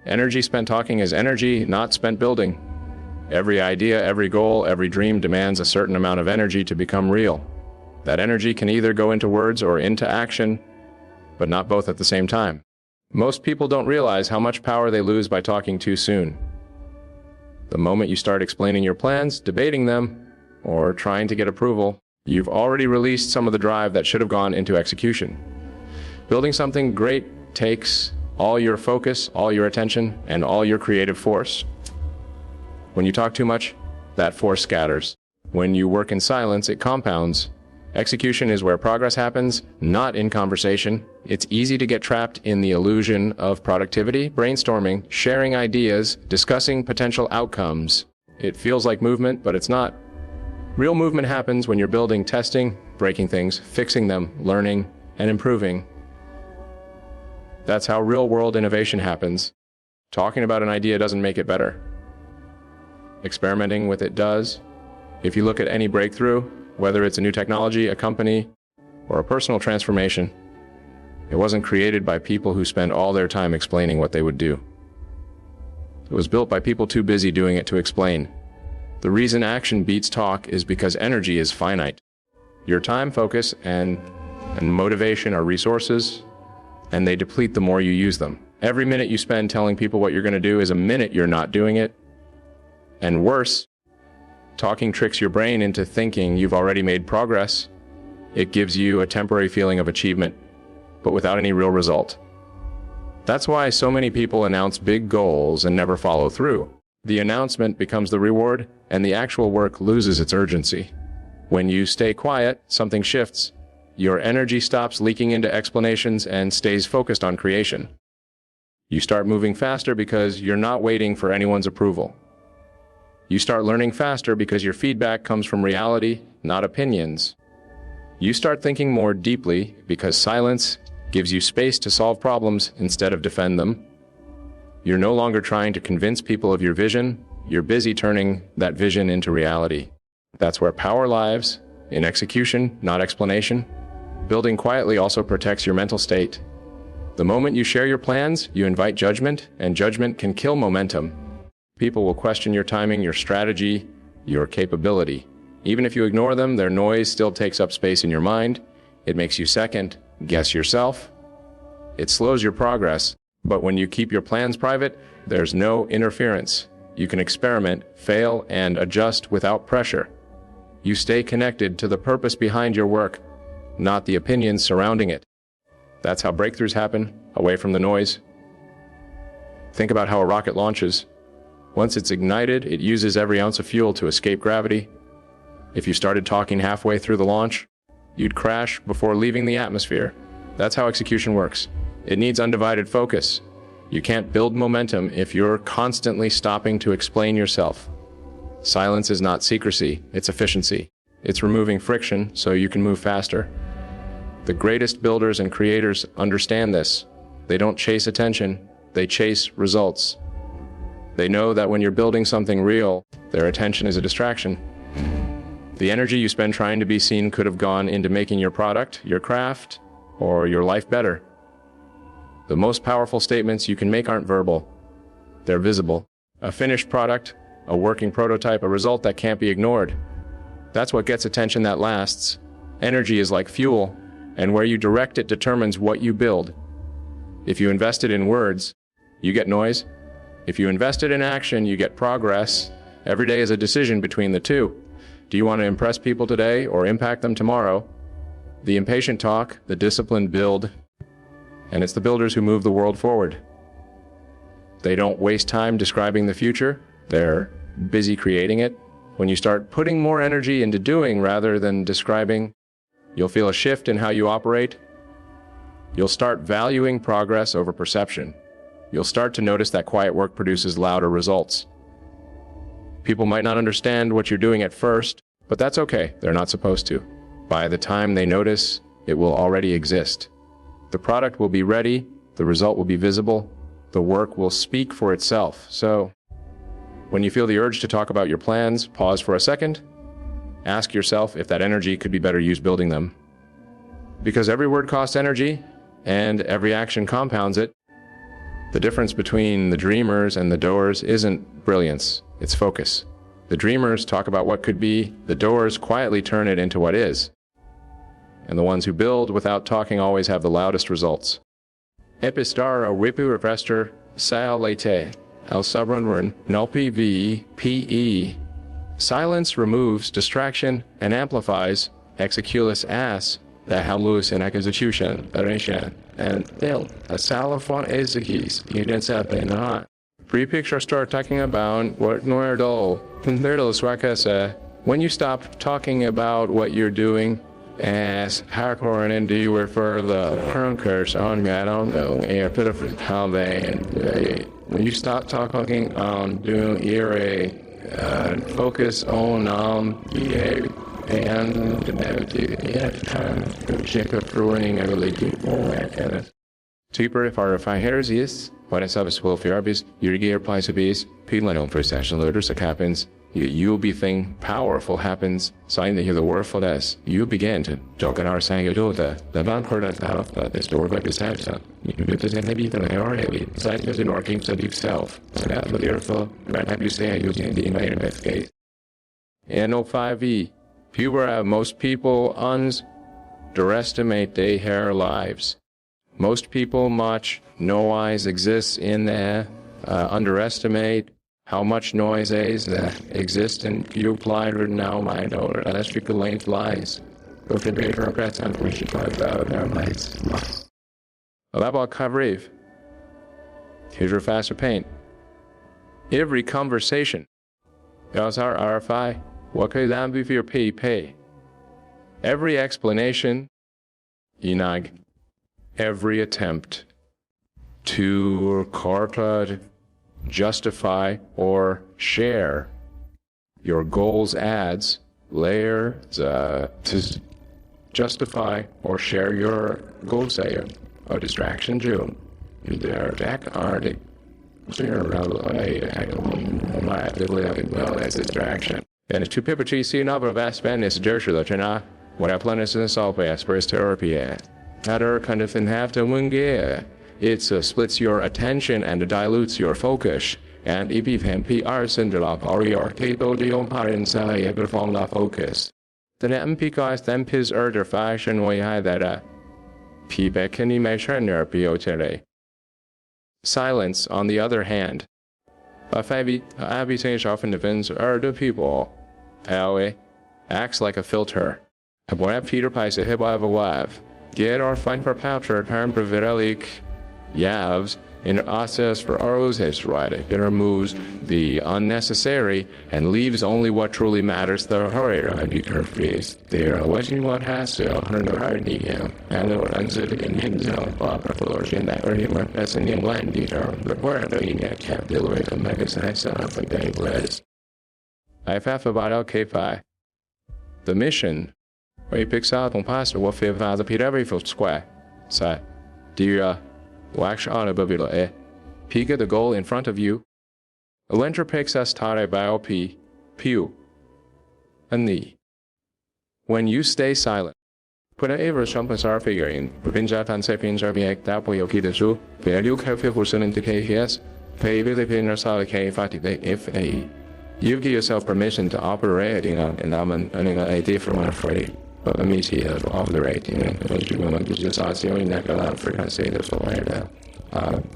Energy spent talking is energy not spent building. Every idea, every goal, every dream demands a certain amount of energy to become real. That energy can either go into words or into action, but not both at the same time. Most people don't realize how much power they lose by talking too soon. The moment you start explaining your plans, debating them, or trying to get approval, you've already released some of the drive that should have gone into execution. Building something great takes all your focus, all your attention, and all your creative force. When you talk too much, that force scatters. When you work in silence, it compounds. Execution is where progress happens, not in conversation. It's easy to get trapped in the illusion of productivity, brainstorming, sharing ideas, discussing potential outcomes. It feels like movement, but it's not. Real movement happens when you're building, testing, breaking things, fixing them, learning, and improving. That's how real-world innovation happens. Talking about an idea doesn't make it better. Experimenting with it does. If you look at any breakthrough, whether it's a new technology, a company, or a personal transformation, it wasn't created by people who spend all their time explaining what they would do. It was built by people too busy doing it to explain. The reason action beats talk is because energy is finite. Your time, focus, and motivation are resources, and they deplete the more you use them. Every minute you spend telling people what you're going to do is a minute you're not doing it. And worse, talking tricks your brain into thinking you've already made progress. It gives you a temporary feeling of achievement, but without any real result. That's why so many people announce big goals and never follow through. The announcement becomes the reward, and the actual work loses its urgency. When you stay quiet, something shifts. Your energy stops leaking into explanations and stays focused on creation. You start moving faster because you're not waiting for anyone's approval. You start learning faster because your feedback comes from reality, not opinions. You start thinking more deeply because silence gives you space to solve problems instead of defend them. You're no longer trying to convince people of your vision. You're busy turning that vision into reality. That's where power lies, in execution, not explanation. Building quietly also protects your mental state. The moment you share your plans, you invite judgment, and judgment can kill momentum. People will question your timing, your strategy, your capability. Even if you ignore them, their noise still takes up space in your mind. It makes you second guess yourself. It slows your progress. But when you keep your plans private, there's no interference. You can experiment, fail, and adjust without pressure. You stay connected to the purpose behind your work, not the opinions surrounding it. That's how breakthroughs happen, away from the noise. Think about how a rocket launches. Once it's ignited, it uses every ounce of fuel to escape gravity. If you started talking halfway through the launch, you'd crash before leaving the atmosphere. That's how execution works. It needs undivided focus. You can't build momentum if you're constantly stopping to explain yourself. Silence is not secrecy, it's efficiency. It's removing friction so you can move faster. The greatest builders and creators understand this. They don't chase attention, they chase results. They know that when you're building something real, their attention is a distraction. The energy you spend trying to be seen could have gone into making your product, your craft, or your life better. The most powerful statements you can make aren't verbal. They're visible. A finished product, a working prototype, a result that can't be ignored. That's what gets attention that lasts. Energy is like fuel, and where you direct it determines what you build. If you invest it in words, you get noise. If you invest it in action, you get progress. Every day is a decision between the two. Do you want to impress people today or impact them tomorrow? The impatient talk, the disciplined build, and it's the builders who move the world forward. They don't waste time describing the future. They're busy creating it. When you start putting more energy into doing rather than describing, you'll feel a shift in how you operate. You'll start valuing progress over perception. You'll start to notice that quiet work produces louder results. People might not understand what you're doing at first, but that's okay. They're not supposed to. By the time they notice, it will already exist. The product will be ready, the result will be visible, the work will speak for itself. So, when you feel the urge to talk about your plans, pause for a second. Ask yourself if that energy could be better used building them. Because every word costs energy, and every action compounds it. The difference between the dreamers and the doers isn't brilliance, it's focus. The dreamers talk about what could be, the doers quietly turn it into what is. And the ones who build without talking always have the loudest results. Epistar a ripu refester, sal late, el subran nulpi v pe. Silence removes distraction and amplifies execulus as the halus in execution, and they'll a salafon executes, you didn't say not. Pre-picture start talking about what Noerdol, when you stop talking about what you're doing, as hardcore and do you refer the curse on I don't know, a bit of how they when you stop talking on doing ERA, focus on and check up ruining and really keep going. Typer för heresies, vad det sabes will för arbis, your applies to bees, pilano for session loaders that happens, you'll be thing powerful happens, sign the the wordfulness, you begin to talk in our sang the band part of the store by this house. You do this and maybe the heavy, side is in working to deep self. So that's the therefore, right have you say you can the main investigate. NO5E, puber most people underestimate their lives. Most people much noise exists in there, underestimate how much noise exists in few applied or now mind or electrical length lies. Go to the for a press on which you talk about our minds. About Kavriv. Here's your faster paint. Every conversation. Yas our RFI. What could that be for your pay? Every explanation. Inag. Every attempt to justify or share your goals adds layer to justify or share your goals say a distraction June. They're back arctic. Well as distraction. And it's two paper cheese see another vast band is Jersey China. What I plan is in solve aspirate therapy. Other kind of in half the wing gear. It splits your attention and dilutes your focus. And if you can PR syndrome or your cable deal parents perform the focus. The MP guys then piss other fashion we had that P-back can you measure near Silence, on the other hand. Everything often depends other people. How acts like a filter. When Peter Pies a hip of a wife. Get or find for poucher term privileg yavs in process for Arlo's history. It removes the unnecessary and leaves only what truly matters the hurry I be phrase. They're watching what has to under hardy him and the unzip in himself proper flourishing that or him as in him land detail, but where the unit kept delivery from magazine set up like they was. I have about LK5. The mission. Where he picks out on pastor what fear father Peter every foot square. Say, dear, wax on above you, peek at the goal in front of you. A winter picks us tare by OP, pew, a knee. When you stay silent, put an ever shumpus our figure in, Pinjat and Sapiens are being that way of Kidasu, where you can feel for sending to KS, pay really pin or solid K if a. You give yourself permission to operate in a different one free. But let me see operating and you want to just ask you in that frequency that's all right now.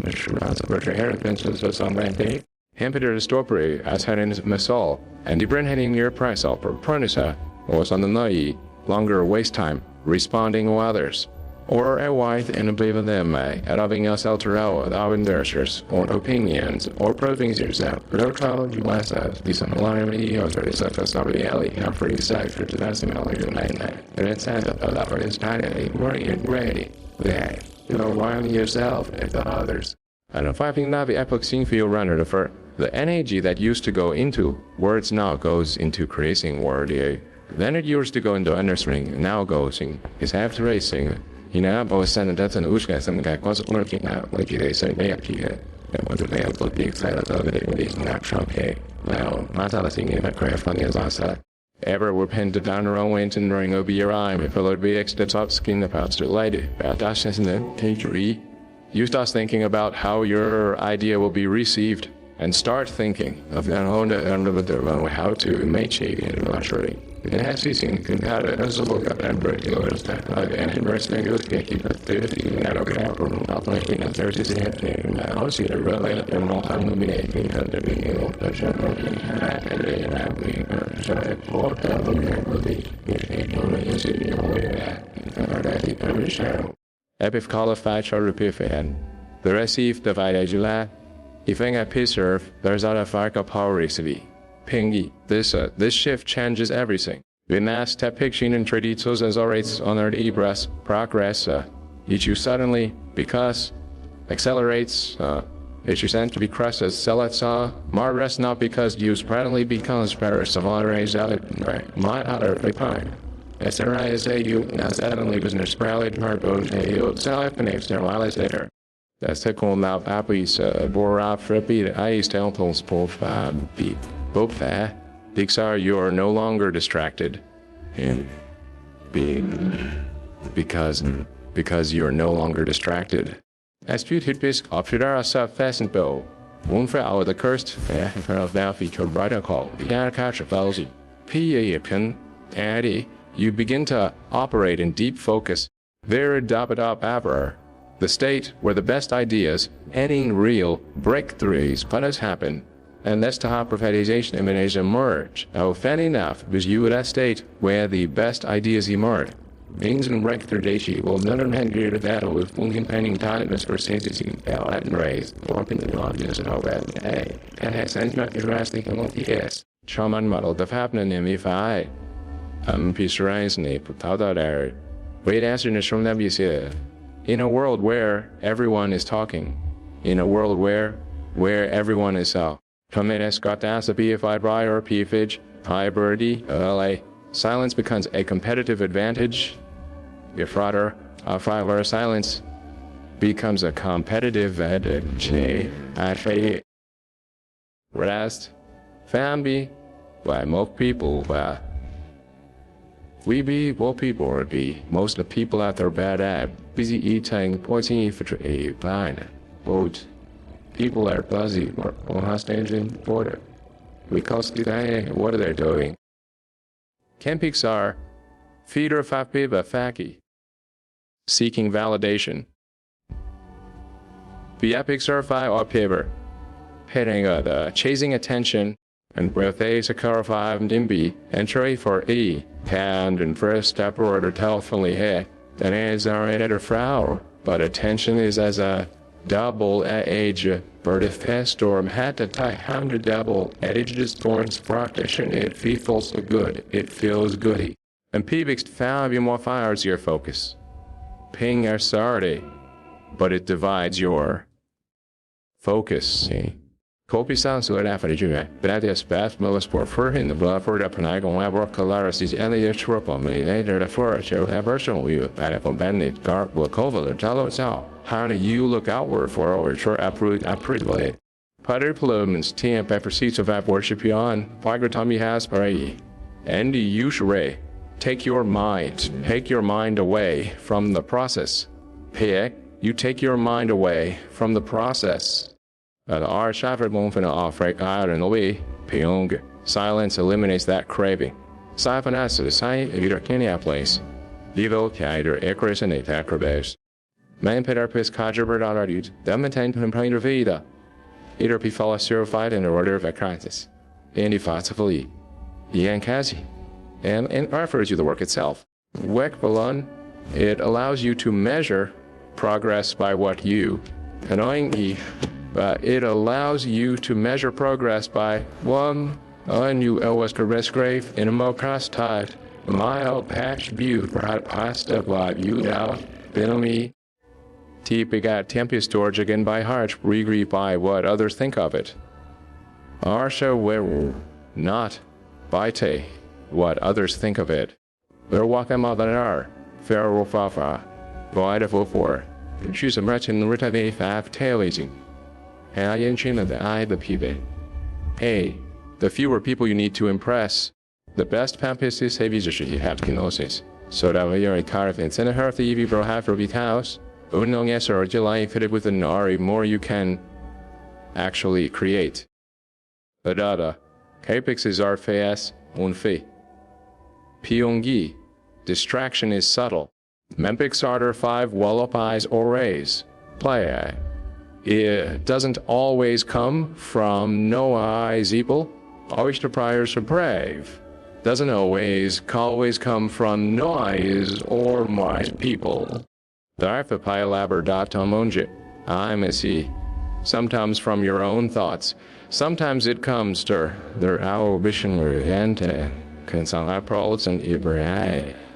Mr. Roger Harris was on that day. Hampeter Stoppery as had in Masol, and the brand heading near price offer Pronisa was on the Nai, longer waste time, responding to others. Or a white and a believe of them, at having us alterao with our endorses, or opinions, or proving yourself. No trial, you must have these unalignment or such as somebody alley, not for you side for the decimal you made that. And it's had a lot for this tiny, worrying ready. That, you know, while yourself and the others. And if I think now the epoch scene for your runner to for the energy that used to go into words now goes into creating word. Then it used to go into understanding, now goes in, is after racing. You know, I was sending that and Ushka, some guy was working out like they say they have here. And what do they have to be excited of it when he's not Trump here? Well, my thing in that craft funny as I said. Ever were pinned down the wrong way and running over your eye, if it would be extra top skin about the lady, about dashes and then take You start thinking about how your idea will be received and start thinking of how to make it luxury. It has these in Canada as a look at and break yours that and interesting goes getting the 50 and a capital not like in a 30 and I see the relay and not having me under being able to general and then I being so that for the movie is in your way that every show. Epif qualified to repeat fan. The receive the Vidagula. If I preserve, there's out of arc of power recently. Pingy, this shift changes everything. Vinas tepiction and traditos as orates on our ebras progress. Each suddenly, because accelerates, it sent to be crushed as Selletsa, mar rest not because you presently becomes Paris of honoraries out of my other pine. SRISAU, now suddenly business rallied harbor, a self and externalize later. That's technical now, Pappy's Bora Frippy, I used to help those poor beat. Both that, Pixar, you are no longer distracted. And because you are no longer distracted. As you hit this, optional yourself fast and bow. One for out the cursed, in front of that feature brighter call. Yeah, catch a thousand. P.A. pin, Addy, you begin to operate in deep focus. Very up ever. The state where the best ideas, any real breakthroughs, but has happened. And that's the how privatization images emerge. Now, funny enough, because you at that state where the best ideas emerge. Means and breakthrough dashi will never hand you to that with full companion tightness for sentencing and raise, walking the audience and all that. Hey, that has sense not drastic and what yes. Shaman model the happening if I picturized me put out there. Wait answer is from them you see. In a world where everyone is talking, in a world where everyone is out. Committed got to ask a PFI or PFIG, high birdie, LA. Silence becomes a competitive advantage. If rather, filer silence becomes a competitive advantage. Rest, family, why most people, we be what people would be. Most of the people out there bad at busy eating, pointing for a blind boat. People are busy or hostage in border. Because today, what are they doing? Ken Pixar, feeder fapiba faki. Seeking validation. Via Pixar fi or paper. Heading the chasing attention and with a secure 5 dimby entry for E. Hand and first step order telephony head. Then is our editor flower. But attention is as a double age bird if past storm had to tie 100 double edged storms practitioner it feels so good it feels goody and PBX found you more fires your focus ping are sorry but it divides your focus see copy sounds good after the jury but at the best most for in the blood for the panagon ever colaris is any triple me later the first show version you at a bandit guard will cover the tell us out. How do you look outward for our short approval? Putter plumens, team pepper seats of app worship you on, Viger Tommy has parade. And usually take your mind away from the process. Pick, you take your mind away from the process. Our Shaffer Bonfina offer iron away, Pyong. Silence eliminates that craving. Siphon acid, sign either Kenya place. Levo, Kider, Equus, and Acrobats. Man Peter Piss Kajerbert already, Demontain to Plain Vida. Either Pifala certified in the order of a crisis. And effectively, Ian Kazi. And refers you the work itself. Wek Balon, it allows you to measure progress by what you, annoyingly, but it allows you to measure progress by one, you was grave in a more cost tide. Mile patch view, bright pasta what you now, Billy. T begat Tempest storage again by heart, regret by what others think of it. Arsha werewolf, not by te, what others think of it. We're walking mother, Pharaoh Fafa, void of for. Choose a merchant retave five tailaging. And I in the eye the pibe. Hey, the fewer people you need to impress, the best pampis is heavy you have kenosis. So that we are a car of incentive the EV bro have for big house. Unong yes or July fitted with an Ari more you can actually create. Adada. Capix is RFS unfi. Pyongi. Distraction is subtle. Mempix Arter 5 wallop eyes orays. Play. It doesn't always come from no eyes equal. Always to priors are brave. Doesn't always come from no eyes or my people. Darfa pilabber.tomonje. I'm a see. Sometimes from your own thoughts. Sometimes it comes to their vision and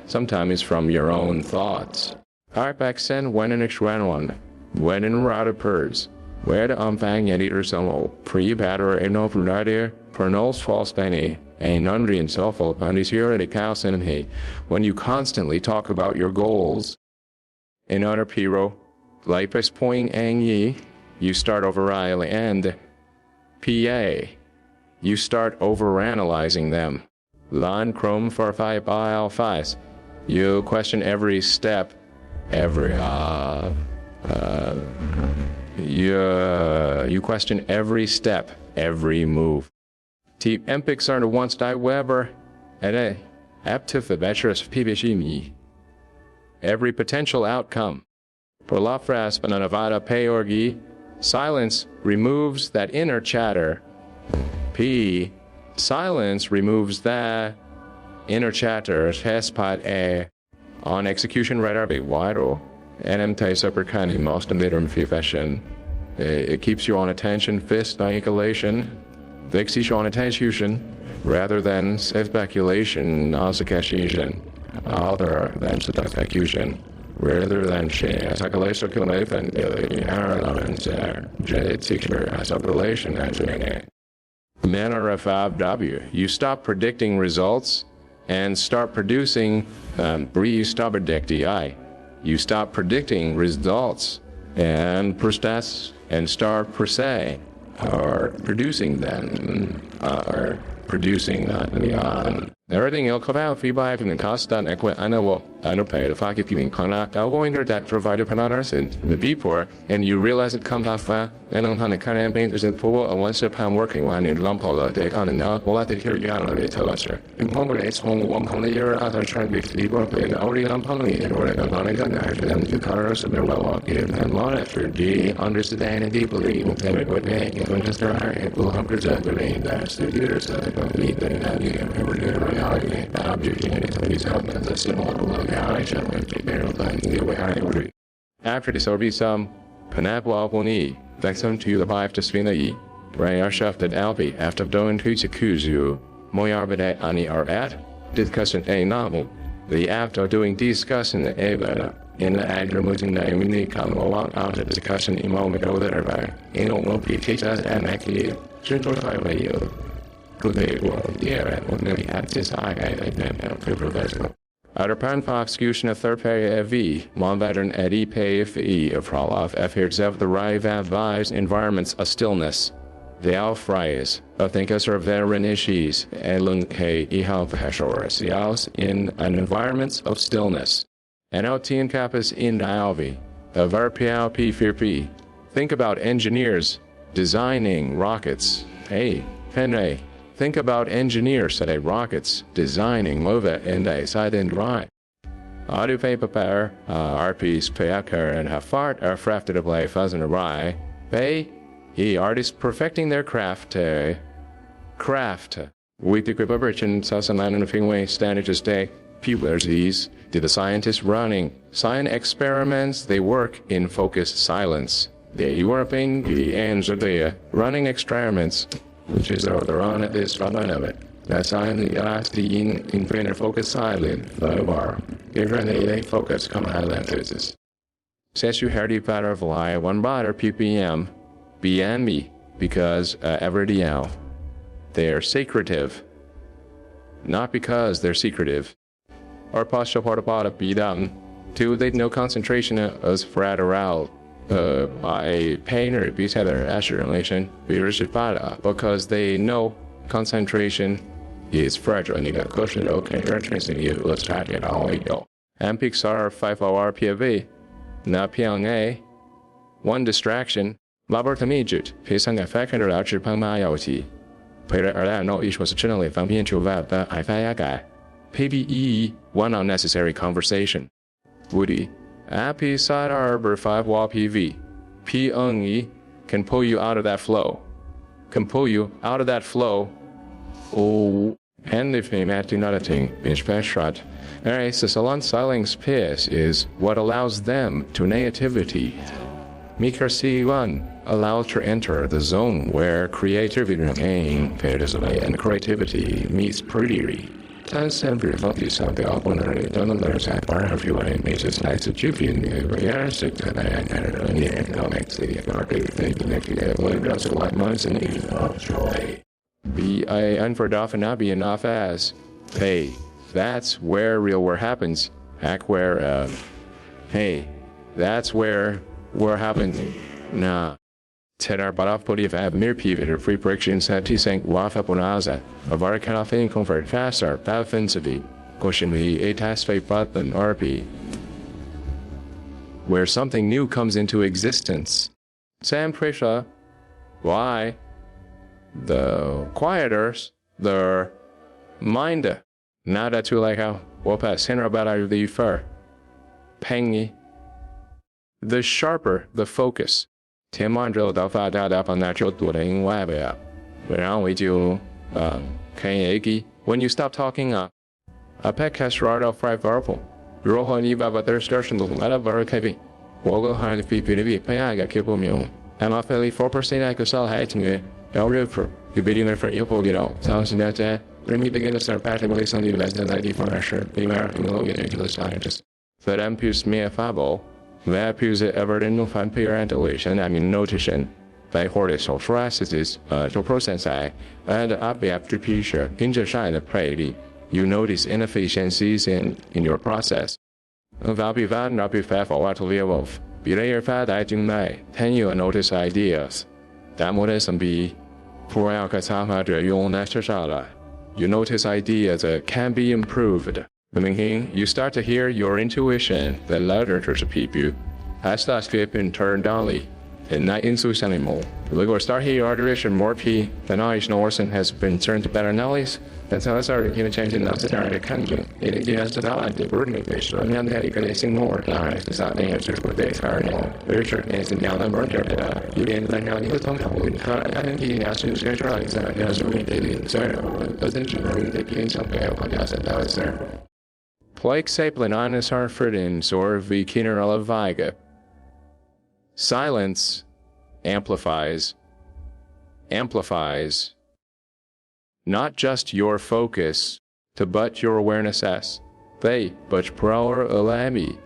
sometimes it's from your own thoughts. Arpaxen when in one, when in ratapers, where the and eater some pre-batter and no frunadir, pernols false penny, a nundry and soulful pandisura cows and he, when you constantly talk about your goals. In other piro, lipus point ang ye, you start overriling and PA, you start overanalyzing them. Lan chrome for 5 bile 5. You question every step, you question every step, every move. Typ empix are the once die Weber, and aptive adventurous PBC. Every potential outcome. Polafras Pananavada Peorgi, silence removes that inner chatter. P. Silence removes that inner chatter. Hespot A. On execution radar be vital. NMT supercani most midterm fashion. It keeps you on attention, fist annihilation. Vixis on attention rather than speculation, oscillation, other than speculation. Rather than speculation, kilometer elements genetic as a relation engineering. Manner of W. You stop predicting results and start producing. You stop predicting. You stop predicting results and process and start per se or producing them or producing beyond. Everything else about feedback and constant I pay the fact if you can connect going there that provided panels in the before and you realize it comes off and on the kind of painters in full and once upon working one in Lumpola they on and now well I did hear you on the tell us in Congress home 1 year other trying to be and already Lumponi and what I'm going to go and the colors and their well and monitor the understanding deeply with them with me and just it will have presented that's the years that I don't need that you ever after this will be some Panapwaponi, Vexum to the 5 to Svina Raya shafted Albi after doing to Kuzu, Moyarbade Ani are at discussion a novel. The after doing discussion the Eva in the agrimutin naimini come along after discussion in moment over there. In all be teachers and actually gentle you. They will when we have this professional. Outer pan for execution of third pay V, mon veteran Eddie pay if E of Froloff F here of the Rive vibes environments of stillness. The Alfries of thinkers are veteran issues Elun K Ehal Peshores in an environment of stillness. NLT and Kappas in Alvi, of RPL P4P. Think about engineers designing rockets. Hey, Penray. Think about engineers at rockets designing move and a side and drive. Audio paper pair, RPs payaker and hafart are frafted to play fuzz and awry. Artists perfecting their craft. Weekly preparation, Sassaman and Fingway standards day. Pupilers these. Did the scientists running science experiments? They work in focused silence. They working the ends of the running experiments. Which is they're on at this front of it. That's on the last in printer focus silent, the bar. If they focus, come out of that physics. Says you heard the pattern of lie, 1 bar ppm, BNB, because every DL. They're secretive. Not because they're secretive. Or posture porta be done. 2, they no concentration as frateral. By painter better assuration because they know concentration is fragile and you got cushion okay referencing you let's try it all we go. MPXR 5 hour PV Na piang a. One distraction. Labortamijut. Pisang effector out your pang mayoti. Pera no ish was channel from being to that I fayaga. PBE. One unnecessary conversation. Woody. Happy side arbor 5 wa PV. P can pull you out of that flow. Can pull you out of that flow. Oh. And if you do not think, shot. Alright, so salon silence piss is what allows them to nativity. Mikar C1 allows to enter the zone where creativity and creativity meets pretty. That's every focus of the opponent. Don't understand part of you and makes it nice to chip in the realistic that I economics, the market thinking that you have one does like months and joy. Be I unfordoff and not be enough as. Hey, that's where real work happens. Act where, hey, that's where war happens. Nah. Tedar baraf podi of ab mere pivot free friction set tisang wafa bonaza. Of our canafin convert faster, offensively. Caution me a task fate button RP. Where something new comes into existence. Sam Prisha. Why? The quieters, the mind. Now that you like how we'll pass in about out of the fur. Pangy. The sharper the focus. 天慢之后到发达的放那就多的因外边啊，然后we就看一个 when you stop talking a podcast right off right verbal 如果你把the discussion 都来了不是开闭我个还是比比的比拍下个 keep 不明 I'm a fairly 4% 那个少还挺个要 refer 你别定了 for 以后给到像现在在 let me begin to start practically something less than 90 for sure be more into the scientist but I'm pure me fable that appears ever in no fan peer ventilation, I mean notation, by horizontal processes, to process and up after picture, in the shine pretty, you notice inefficiencies in your process. Value that not be fair for what to live of. Be layer fat I do night, 10 you notice ideas. That more some be for our kasama to your next you notice ideas that can be improved. Meaning, you start to hear your intuition that louder to people. As that script been turned only, and not into anymore. We will start here your direction more P than knowledge Norson has been turned to better knowledge. That's how I started human change in the scenario country. It has to die the burden of fish, and then you can sing more. It's not the answer for this hard. Very sure is in down the murder. You didn't let out the tongue. I think he has to get right. That's really daily. So, doesn't you know that you something else that was there? Plague Saplin on his Hartford in Sor V. Kinner Viga. Silence amplifies not just your focus, but your awareness as they, but prower alami.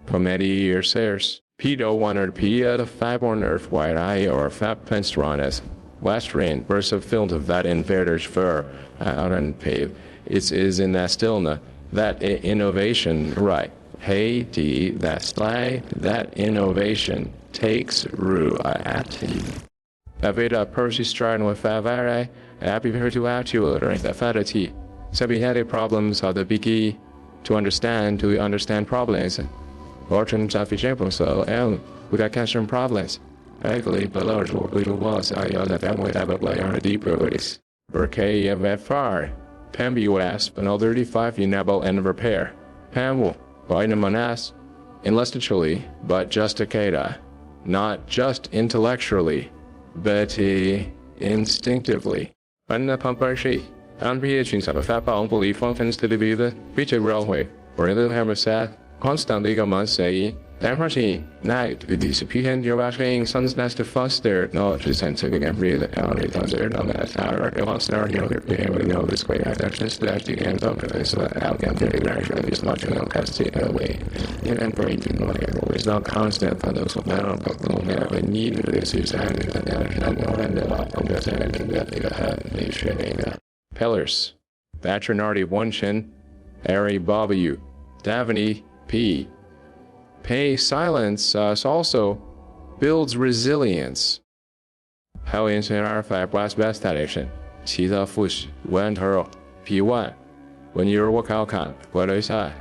Pomedi or Sers, Pedo 100 P at a 5 on earth white eye or fat penstronus. Last rain, burst of film of that inverter's fur out on pave. It is in that stillness. That innovation, right? Hey, that's like that innovation takes root at you. Avida Percy striding with Favare, happy to actual during the fatality. Sabi problems are the biggie to understand problems. Fortunes of example, so with a question problems. Actually, below little walls are the family have a player on a deeper ways. Burkay of FR. Pambu US, an 35 enable and repair. Pambu, Vitamonas, intellectually, but just a Kata. Not just intellectually, but instinctively. Anna Pamparshi, unreaching of a fat bone belief functions to be the feature railway, or in the Hamasat, constantly go say, Democracy, night, with disappearing your asking sun's nest to foster, no, to sense again, really, only there, no, that's how it wants to know, we know this way, that's just that you can't talk to this, I'll get very actually, it's not going to cast it away. And for it to know, it's not constant for those who don't have a need for this, is and Pillars, Batronardi one chin, Ari W, Davany P. Pay silence also builds resilience. How in our five blast best direction. She's a fish, one her P1. When you're walk out, what is I?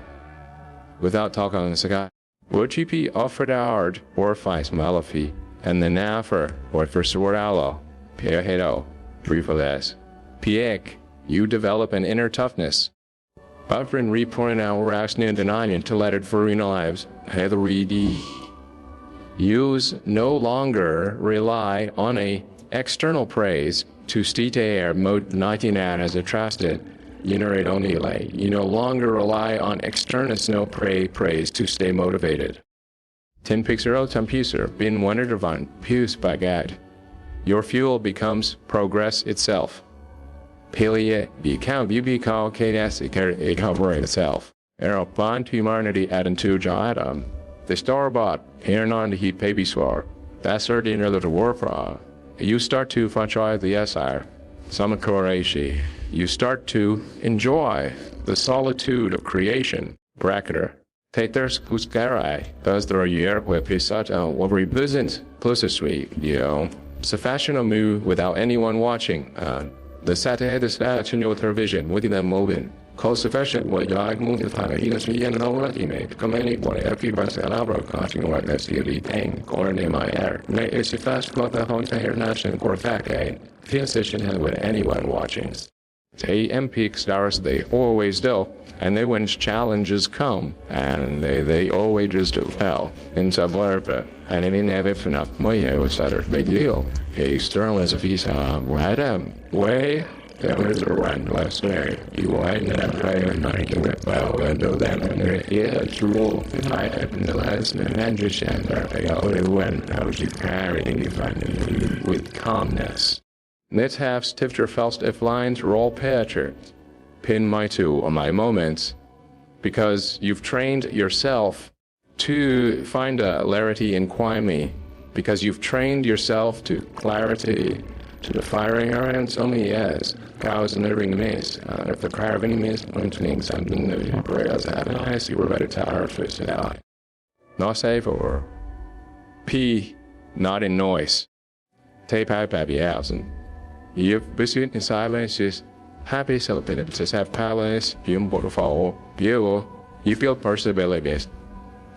Without talking, Saga. WGP offered art or fights malafi, and the nafer or for swordalo, piehedo, briefless. Piek, you develop an inner toughness. Buffering reporting our action and denying to let it for real lives, heather Use no longer rely on a external praise to state air mode 99 as a trusted. You no longer rely on external praise to stay motivated. Tin pixero tempuser bin wondervan pews bagat. Your fuel becomes progress itself. Pelia become you become KDS it cover itself. Arrow bond to humanity add into Adam. The store-bought here on the heat baby swar. That's certain other war for. You start to enjoy the SR. Samakoreishi. You start to enjoy the solitude of creation. Bracketer. Taters kuskarai. Does there a year where pisat over business plus a sweet, Sufficient move without anyone watching. The Saturday statue of television within a moving. Call sufficient what jag move the time he does me and already made. Come any what every bus and abro costing what that's the thing. Corn in my air. It's a fast got the home to here national court fact. The session with anyone watching. They MP stars they always do, and they when challenges come, and they always just do well. In suburb, and in never enough money was a big deal. He Sterling as a visa, way. There was a run last night. You wind up trying to get it well into them, and it's rule. I have in the last and I only went out to carry with calmness. Let's have stifter first if lines roll picture. Pin my two or my moments, because you've trained yourself to find a clarity in Kwame, because you've trained yourself to clarity, to the firing around only yes. Cows and every miss. If the crowd of any miss, I'm tuning something new. Prayers have an eye, see we're better tower twist it out. Not safe or P, not in noise. Tape out baby thousand. You've been in silence is happy celebrated to have palace, beautiful, you feel possibilities.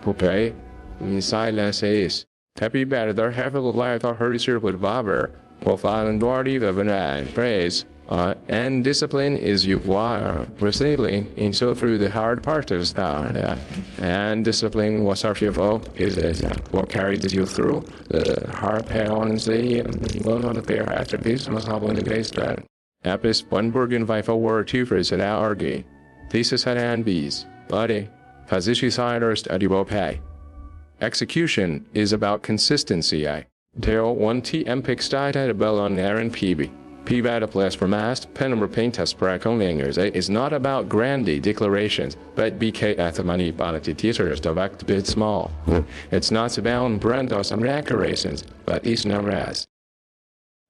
Pupe, in silence is happy better there have a life or her with Bobber. Both island worthy of an praise. And discipline is you are receiving in so through the hard part of that. And discipline was our is what carried you through the hard pounds the on the fair after peace was hobbling the base that. Epis Bunburgen Vifa word two for it out argue. Thesis had and bees. Buddy. Fazishi siders adibo pay. Execution is about consistency. Tale 1T MPIC style at a bell on Aaron PB. P-Bad place for mast, Penumbra paint test prakonlingers is not about grandy declarations, but BK at the money bonity teachers to act bit small. It's not about brandos and decorations, but it's no rest.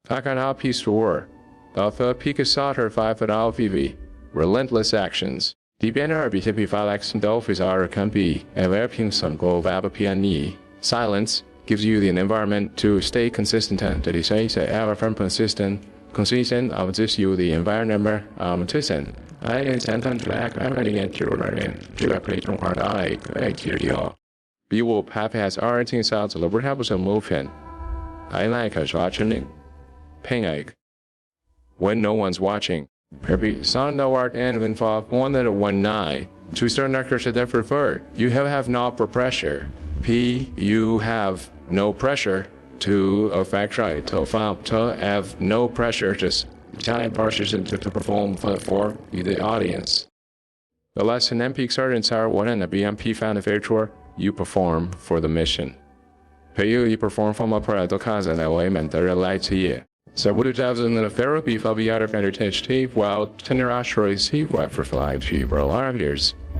Takan piece for war. Alpha Pika Sauter 5 at VV. Relentless actions. DBNR BTP Filex and Dolphis are Campi, Everping Sun Go Vaba Piani. Silence gives you the environment to stay consistent and to say ever firm consistent of this you the environment consistent. I intend to back already at your to apply from hard eye criteria. We will have as everything sounds a little bit of movement. I like a watching ping egg. When no one's watching. Maybe sound no art and involve 1.19 to start actors that prefer. You have no pressure. P you have no pressure to affect right to have no pressure just time pressure to perform for the audience. The lesson MP sergeants are one and the BMP found a virtual you perform for the mission. Pay you perform from a parental cause and away meant the light to you. So what it has in the therapy for the other entertainment while tenderashroy see what for 5 people are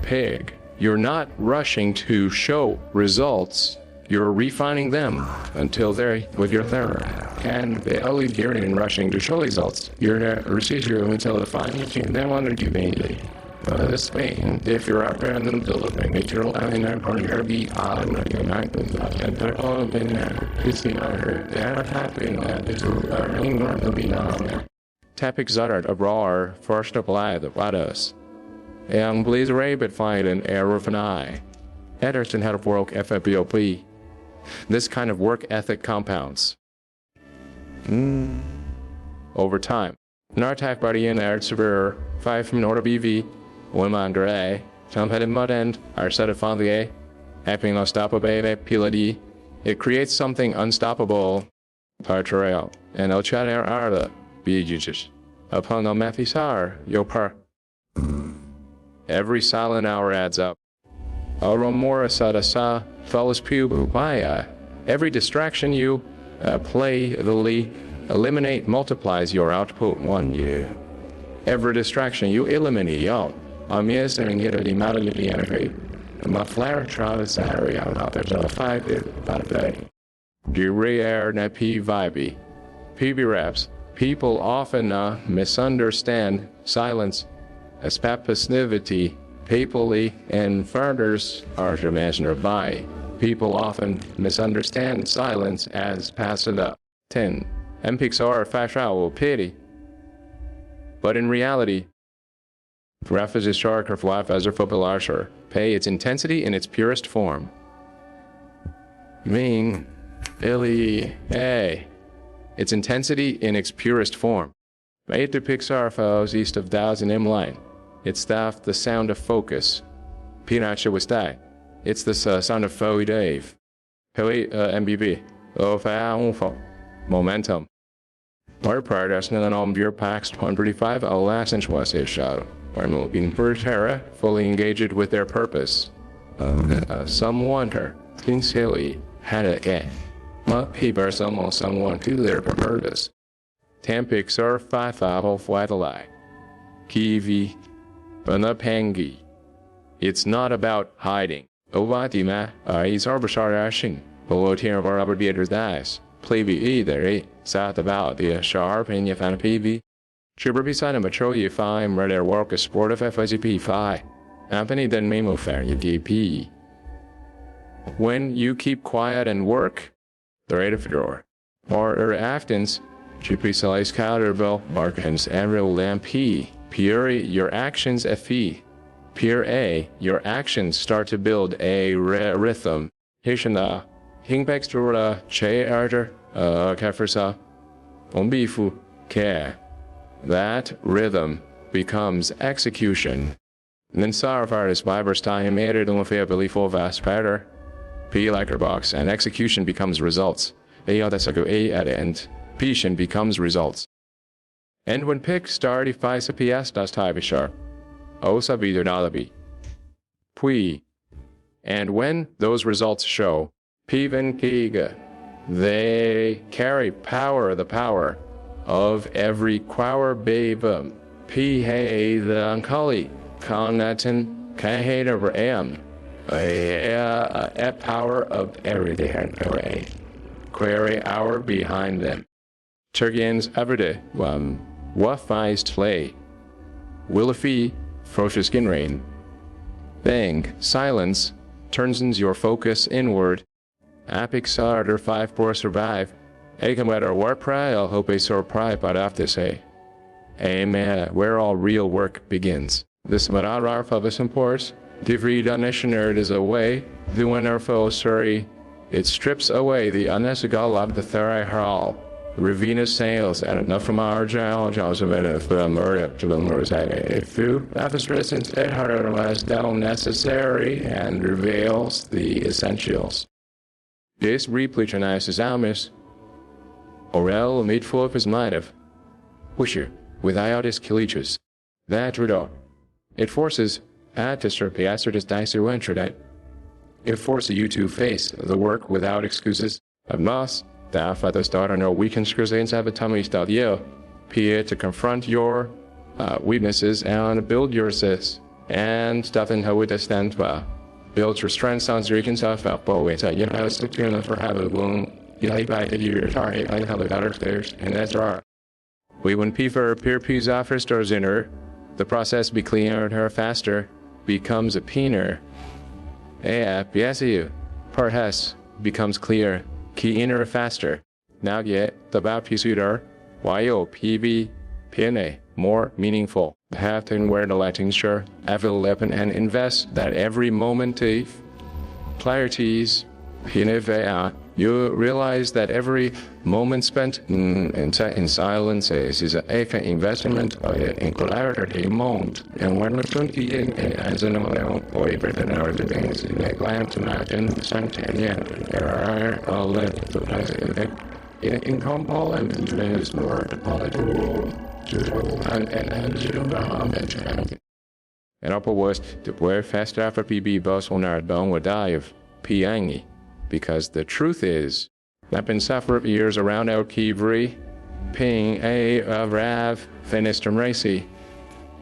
pig. You're not rushing to show results. You're refining them until they're with your therapy. And the only gearing and rushing to show results. You're receiving until the final team. They want to do mainly. This way, if you're out there and delivering it, you're allowing that part of your be on your mind and they're all been there. It's they're happy that it's going to be down there. Tapik Zuddard abroad first apply the Vadas. And please rape it find an error of an eye. Ederson had a work FFBOP. This kind of work ethic compounds over time. Nartak Bardian Ertzver, 5 from Nord BV, Wimandre, Trumpet Mud End, Arseta Fondier, Epping Unstoppable Piladi. It creates something unstoppable. Partrail, and El Chatter Arda, Bijus, upon the Mathisar, Yopar. Every silent hour adds up. Aromora Sadasa, Fellas Pubu, Maya. Every distraction you play the eliminate multiplies your output 1 year. Every distraction you eliminate, yo. I'm missing it at the amount of the energy. My flare trial is salary out there's a 5 about a day. Air na P vibe. PB raps. People often misunderstand silence as passivity. Papally and furthers are mentioned by. People often misunderstand silence as passive. 10. MPXR fashion pity. But in reality, Raf is a shark or flap as a football pay its intensity in its purest form. Meaning, Billy, hey. Its intensity in its purest form. Made to Pixar foes east of 1000 M line. It's staff the sound of focus. Pinacha was die. It's the sound of Foey Dave. Pili MBB. Ofo. Momentum. Our progress in an beer packs 135 last inch was his shadow. We're moving for Terra, fully engaged with their purpose. Some wonder, sincerely, had a get. What people someone to their purpose. Tampix or 5 Flatali. Kiwi. Banapangi. It's not about hiding. Ovatima, is arbitration. Below tier of our arbitrators dies. Play either, sat about the sharp and you found PV. Chibber beside a mature you find where their work is sport of FIGP 5. Anthony then memo fair you DP. When you keep quiet and work, the rate of drawer. Or Aftons, GP Slice Counterbill, Markins, Avril Lamp. Pure your actions FE. Pure A, your actions start to build a rhythm. Hishana, Hingpextura, Che Arter, Kefrisa, Ombifu, Ke. That rhythm becomes execution. Then Sarvar is Viber's time added on the belief of Aspater. P like box and execution becomes results. A that's A at end. Pishin becomes results. And when pick start defies a PS das Tibishar. O sabido nalabi. Pui. And when those results show, Piven Kiga, they carry power, the power of every quour babe. P hey the uncali. Cognatin kahate over am. A power of everyday query hour behind them. Turgians everyday what fies play. Willify ferocious skin rain. Bang, silence turns your focus inward. Apixar or 5 for survive. Akamwet or war pry, I'll hope a sore pry, but after say. Amen, where all real work begins. This Madarar of us imports. Divri Danishaner is away, the winner foe sorry. It strips away the unnecessary of the Therai Hall. Ravina sails and enough from our John's of it if the murder to the Murray. If you have a resistance, it harder less down necessary and reveals the essentials. This repletionizes Almis. Orel made full of his mind of Wisher without his kilichus. That Rudolph. It forces Atisher Piacertus Dicer Entradite. It forces you to face the work without excuses. Of Moss, the father's daughter, no weekend screws in Sabatami style yo. Pierre to confront your weaknesses and build your sis. And stuff in how it stands by. Build your strength sounds you can self out, but wait, you know, it's the for having a wound. You like by the year, sorry, I have the better stairs, and that's right. We when Pifer appear peas after stores in her, the process be cleaner and her faster, becomes a peener. Yes, you. Perhaps becomes clear, key inner faster. Now yet, the about pisuder, yo PV, PNA, more meaningful. Have to wear the lighting shirt, have a weapon and invest that every moment clarities, you realize that every moment spent in silence is an investment in clarity moment. And when we're thinking as an or even our things, like lamp to imagine something, there are all the in component is more in upper words, the word fast after PB bus on our dome would die of Piangi. Because the truth is, I've been suffering years around El Kivri, ping A of Rav, Finistum Racy.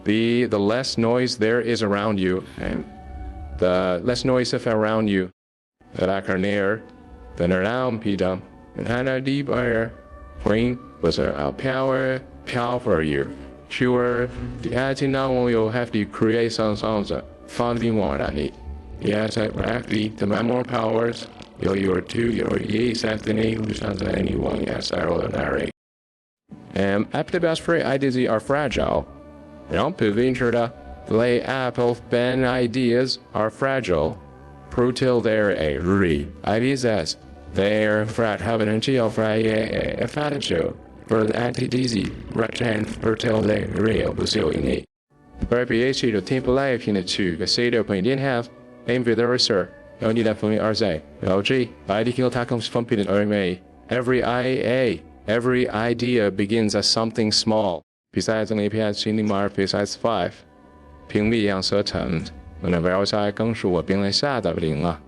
B, the less noise there is around you, and the less noise if around you, that I can near, than around Pidam, and Hana deep air, green was a power for you. Sure, the attitude now you'll have to create some songs, funding one I need. Yes, actually, the more powers. Your yes, Anthony, who's not anyone, yes, I will narrate. After the best free ideas are fragile. Don't venture to lay apple ben ideas are fragile. Till they're a ideas as they're frat having a chill fry a fat show for the anti-dizzy right hand till they're real facility. Perhaps you to temple life in the two, the say the point didn't have, aim for the research. Only definitely RZ. LG, ideal tackles from Pidin OMA. Every idea begins as something small. Besides an API cinema besides 5. 屏蔽样色层，那外在更是我并来下的零了。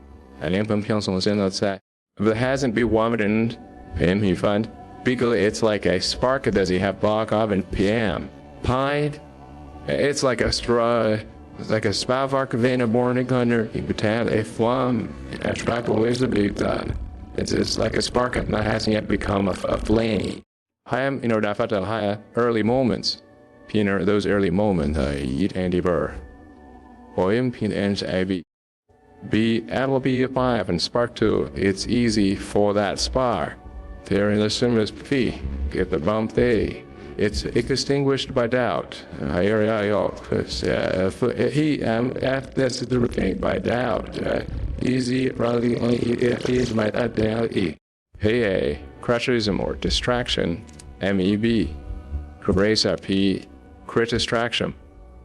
连本平松现在在 If it hasn't been warmed PM he fund, because it's like a spark does he have block of and PM. Pine, it's like a straw. It's like a spavark vein of born in gunner, he would have a flame, a track always a big gun. It's just like a spark that hasn't yet become a flame. Ham, that higher early moments. Piner, those early moments, eat Andy Burr. Or in pin ends AB. B, will be 5 and spark 2, it's easy for that spark. There in the similar P, get the bump day. It's extinguished by doubt. He that's the thing by doubt. Easy, rather is my doubt. Hey, crashism or distraction. MEB. Racer P. Crit distraction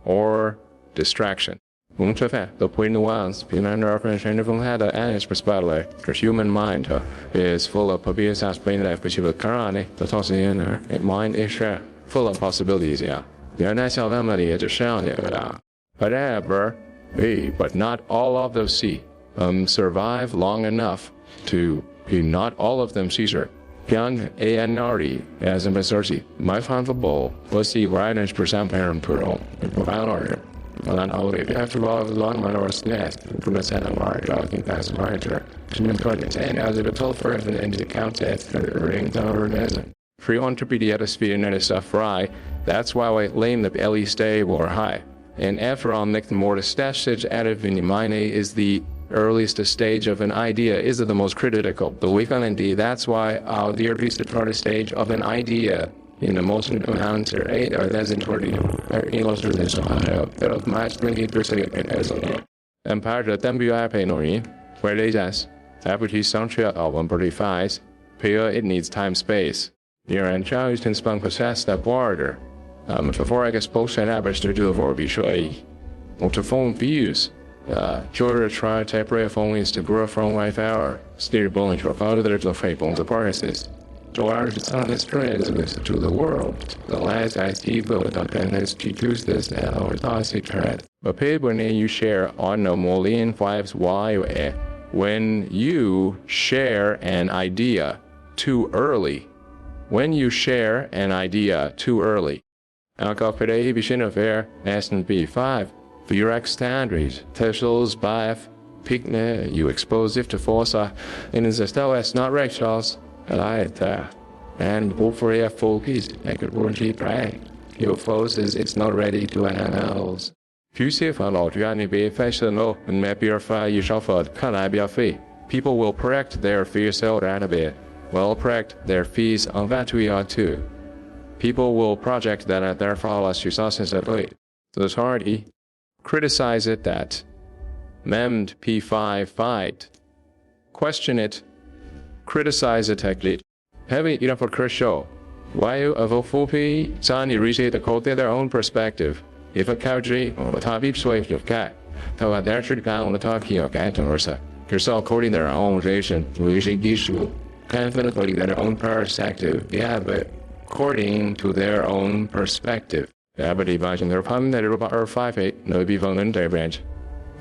or distraction. The point was, the human mind is full of possibilities as plain life, but you will currently the toss in mind is full of possibilities, yeah. You're not self memory at the sound, but not all of those survive long enough to be not all of them Caesar. Young ANRE as a majority, my final was the right % parent per home, in profound order. Well, only after all, the long run or nest, from a set of large, I think that's larger. And as it told for and the contest for the ring tower resin. Free on to be the atmosphere and the stuff right. That's why we lame the LE stable or high. And after all, next more the stage added in the mind is the earliest stage of an idea is the most critical. The weak on ND, that's why the earliest stage of an idea in the most answer 8 or less than 20 illustration of my springy percent as a empire the WIP Nori, where they just Apple Soundtrack album 35, Pure it needs time space. Near and challenge can spunk possess that border. Before I get post and average to do for be sure. To phone views. Shorter try type rare phone is to grow from life hour. Steer bowling for other the fate on the prices. To our dishonest trends to the world. The last I see vote on penance to choose this now or toxic trend. But people when you share on no more than 5's why when you share an idea too early. When you share an idea too early. Alcohol prohibition of air S&P 5. Virac standards. Tesla's BIF. Picnic. You expose it to force. And it's still as not rectals. And for your focus, I could warranty pray. Your force is it's not ready to animals. If you for Lord, you only be fashionable and map your fire you shall fud, can I be a fee? People will correct their fears so that a bit. Will correct their fees on that we are too. People will project that at their followers resources at late. Those hardy criticize it that Memd P5 fight. Question it. Criticize it technique. Heavy for crucial. While of a full P, Sani reached the code their own perspective. If a country or a top swave of cat, though there should go on the talkie of cat or so. Yourself according their own relation, reaching issue. Confidently their own perspective. Yeah, but according to their own perspective. Yeah, but imagine their pun that about 5-8, no be von their branch.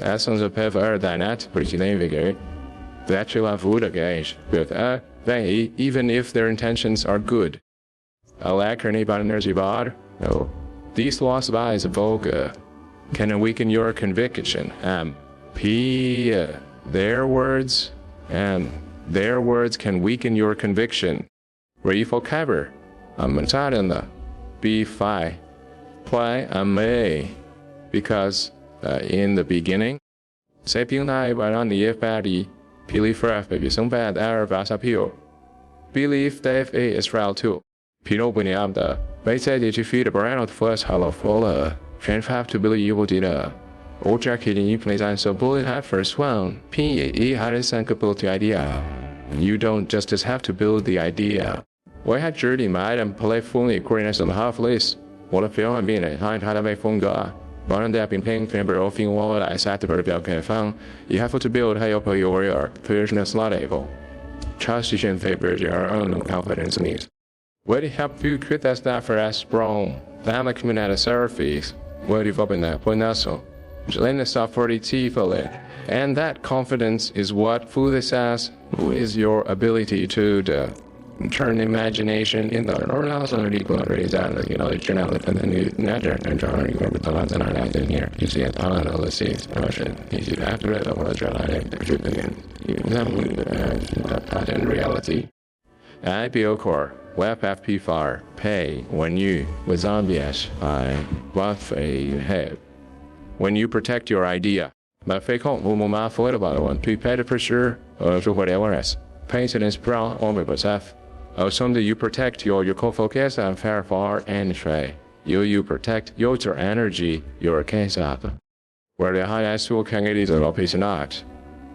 Essence of ever than that, pretty name figure. That you have wood against, but they, even if their intentions are good. A lack or anybody energy bar? No. These lost buys of Volga can weaken your conviction. Their words can weaken your conviction. Where you for cover, in the B5, play a may, because in the beginning, say Ping on the body, believe baby some bad error appeal. Believe Dave A Israel too. Pino Bunyamda, they say did you feed a brand of first hollow fuller, change have to believe you will do the. Old jacket in you plays and so bullet had first one. P.E. had a sancability idea. You don't just have to build the idea. Why had Judy made and play fully according to the half list? What a film being a hind had a make phone guy. But they have been paying for everything while I sat the vertical can found. You have to build how you pay your version is not able. Trust you in favor of your own confidence needs. What do you have to create that stuff for us strong? That community service. What do you open that? Point out so. And that confidence is what Fude says is your ability to turn imagination in the you see it in reality. IPO core web FP4 pay when you with zombies I buff a head. When you protect your idea, but fake home will not forget about one to pay the pressure or to whatever else. Patience brown or with or something you protect your focus and fair far and tray. You protect your energy, your case up. Where the highest will can get is a patient art.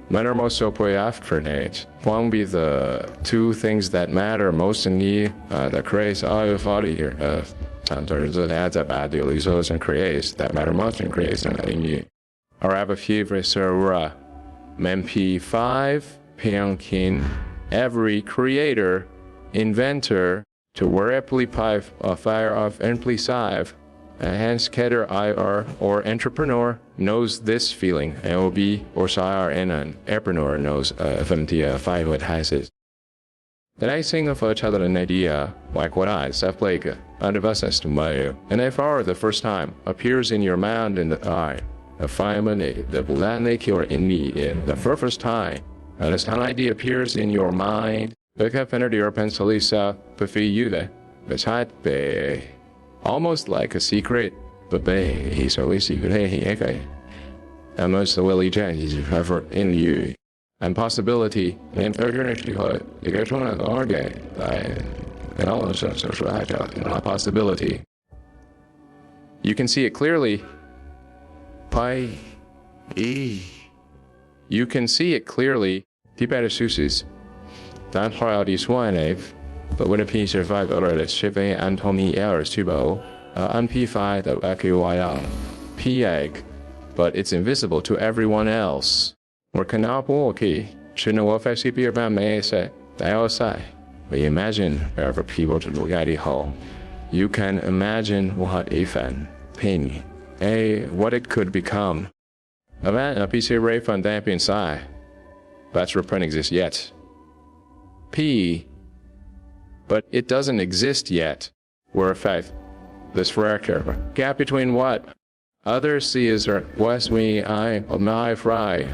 Matter most so pray after it. One be the two things that matter most in the craze I thought here. Sometimes it adds up ideally so and creates that matter most and creates in you. Or have a few reservoir. MP5, Pyongkin, every creator, inventor, to rapidly pipe a fire of amplifive, hence cater IR or entrepreneur knows this feeling. LB or SIR and an entrepreneur knows FMT5 what has it. Then I think of each other an idea, like what I self-like, underverses to my, and if for the first time appears in your mind and the eye, a fireman, the bulanic or in the first time, and as an idea appears in your mind, the caffeine or pencilisa, buffy you there, beside be almost like a secret, but he's always secret, hey, and most the willy changes ever in you. And possibility, and alternative, the get one of the organ, and all of such social agile, and possibility. You can see it clearly. You can see it clearly. Tibet suses. That trial is one but when a piece survived already, shipping Anthony Ayers Tubo, unpified the AQYL, P-egg, but it's invisible to everyone else. Or canal walkie, shouldn't know if be about may say, they all say. We imagine wherever people to look at it home. You can imagine what if and pin, what it could become. A man, a PC ray from damp inside. That's reprint exists yet. P, but it doesn't exist yet. We're a faith. This fracture gap between what others see is what's me, I, my fry.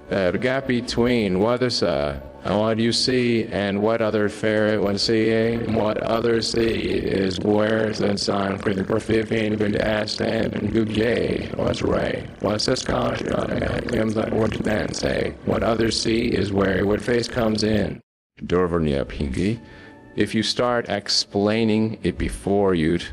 The gap between what is what you see and what other fair one seeing, what others see is where the sign for the perfect good ass and good yay was right. What's this conscious comes like what to then say. What others see is where what face comes in. Dorvernia Pinky. If you start explaining it before you'd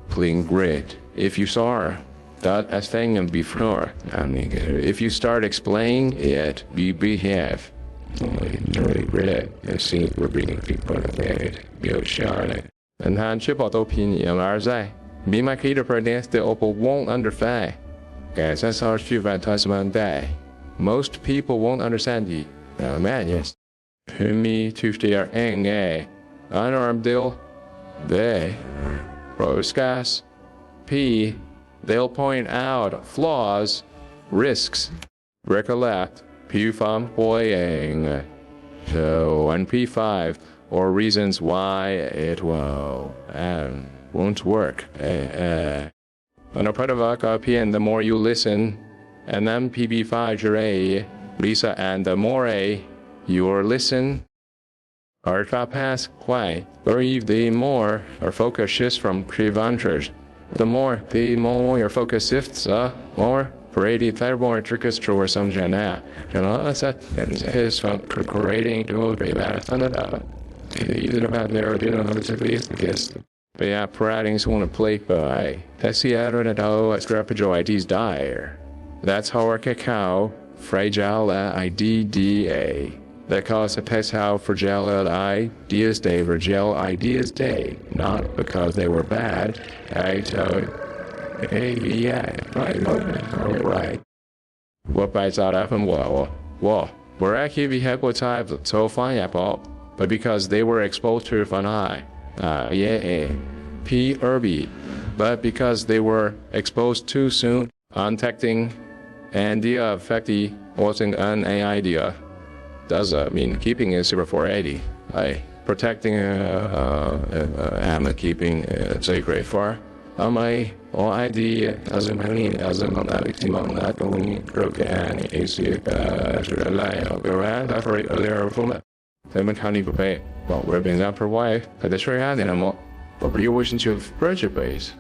playing grid, if you saw that as thing before. I mean, if you start explaining it, you behave. We're being people and han chip out opinion are be my cater for dance the opal won't understand. Guys, that's our chief advertisement day. Most people won't understand you. Man, yes. Me to their ang unarmed deal. They proscas P. They'll point out flaws, risks, recollect, P5 boying. So, and P5, or reasons why it will and won't work. On a part of RPN, the more you listen, and then PB5 Jure, Lisa, and the more you listen, or pass why, or the more our focus shifts from preventers. The more your focus shifts, more Brady more tricks or some jana. That's his from creating to be bad. Even about there, you know, it's a guess. But yeah, paradings want to play by. That's the other that strapajo IDs dire. That's how our cacao, fragile IDDA. That cause a test how fragile ideas day, fragile ideas day. Not because they were bad. I tell you. Hey, yeah, right. What bites out of them? Well, we're actually vehicle types so fine apple, but because they were exposed to fun eye, P Irby, but because they were exposed too soon, untecting, and the affecty wasn't an idea. Does mean keeping is 0480. Protecting keeping sacred for. My ID as a marine as a maximum not going broken AC operate earlier from them can you pay well we're being up for wife at the sure hand animal but you wishing to virtue base.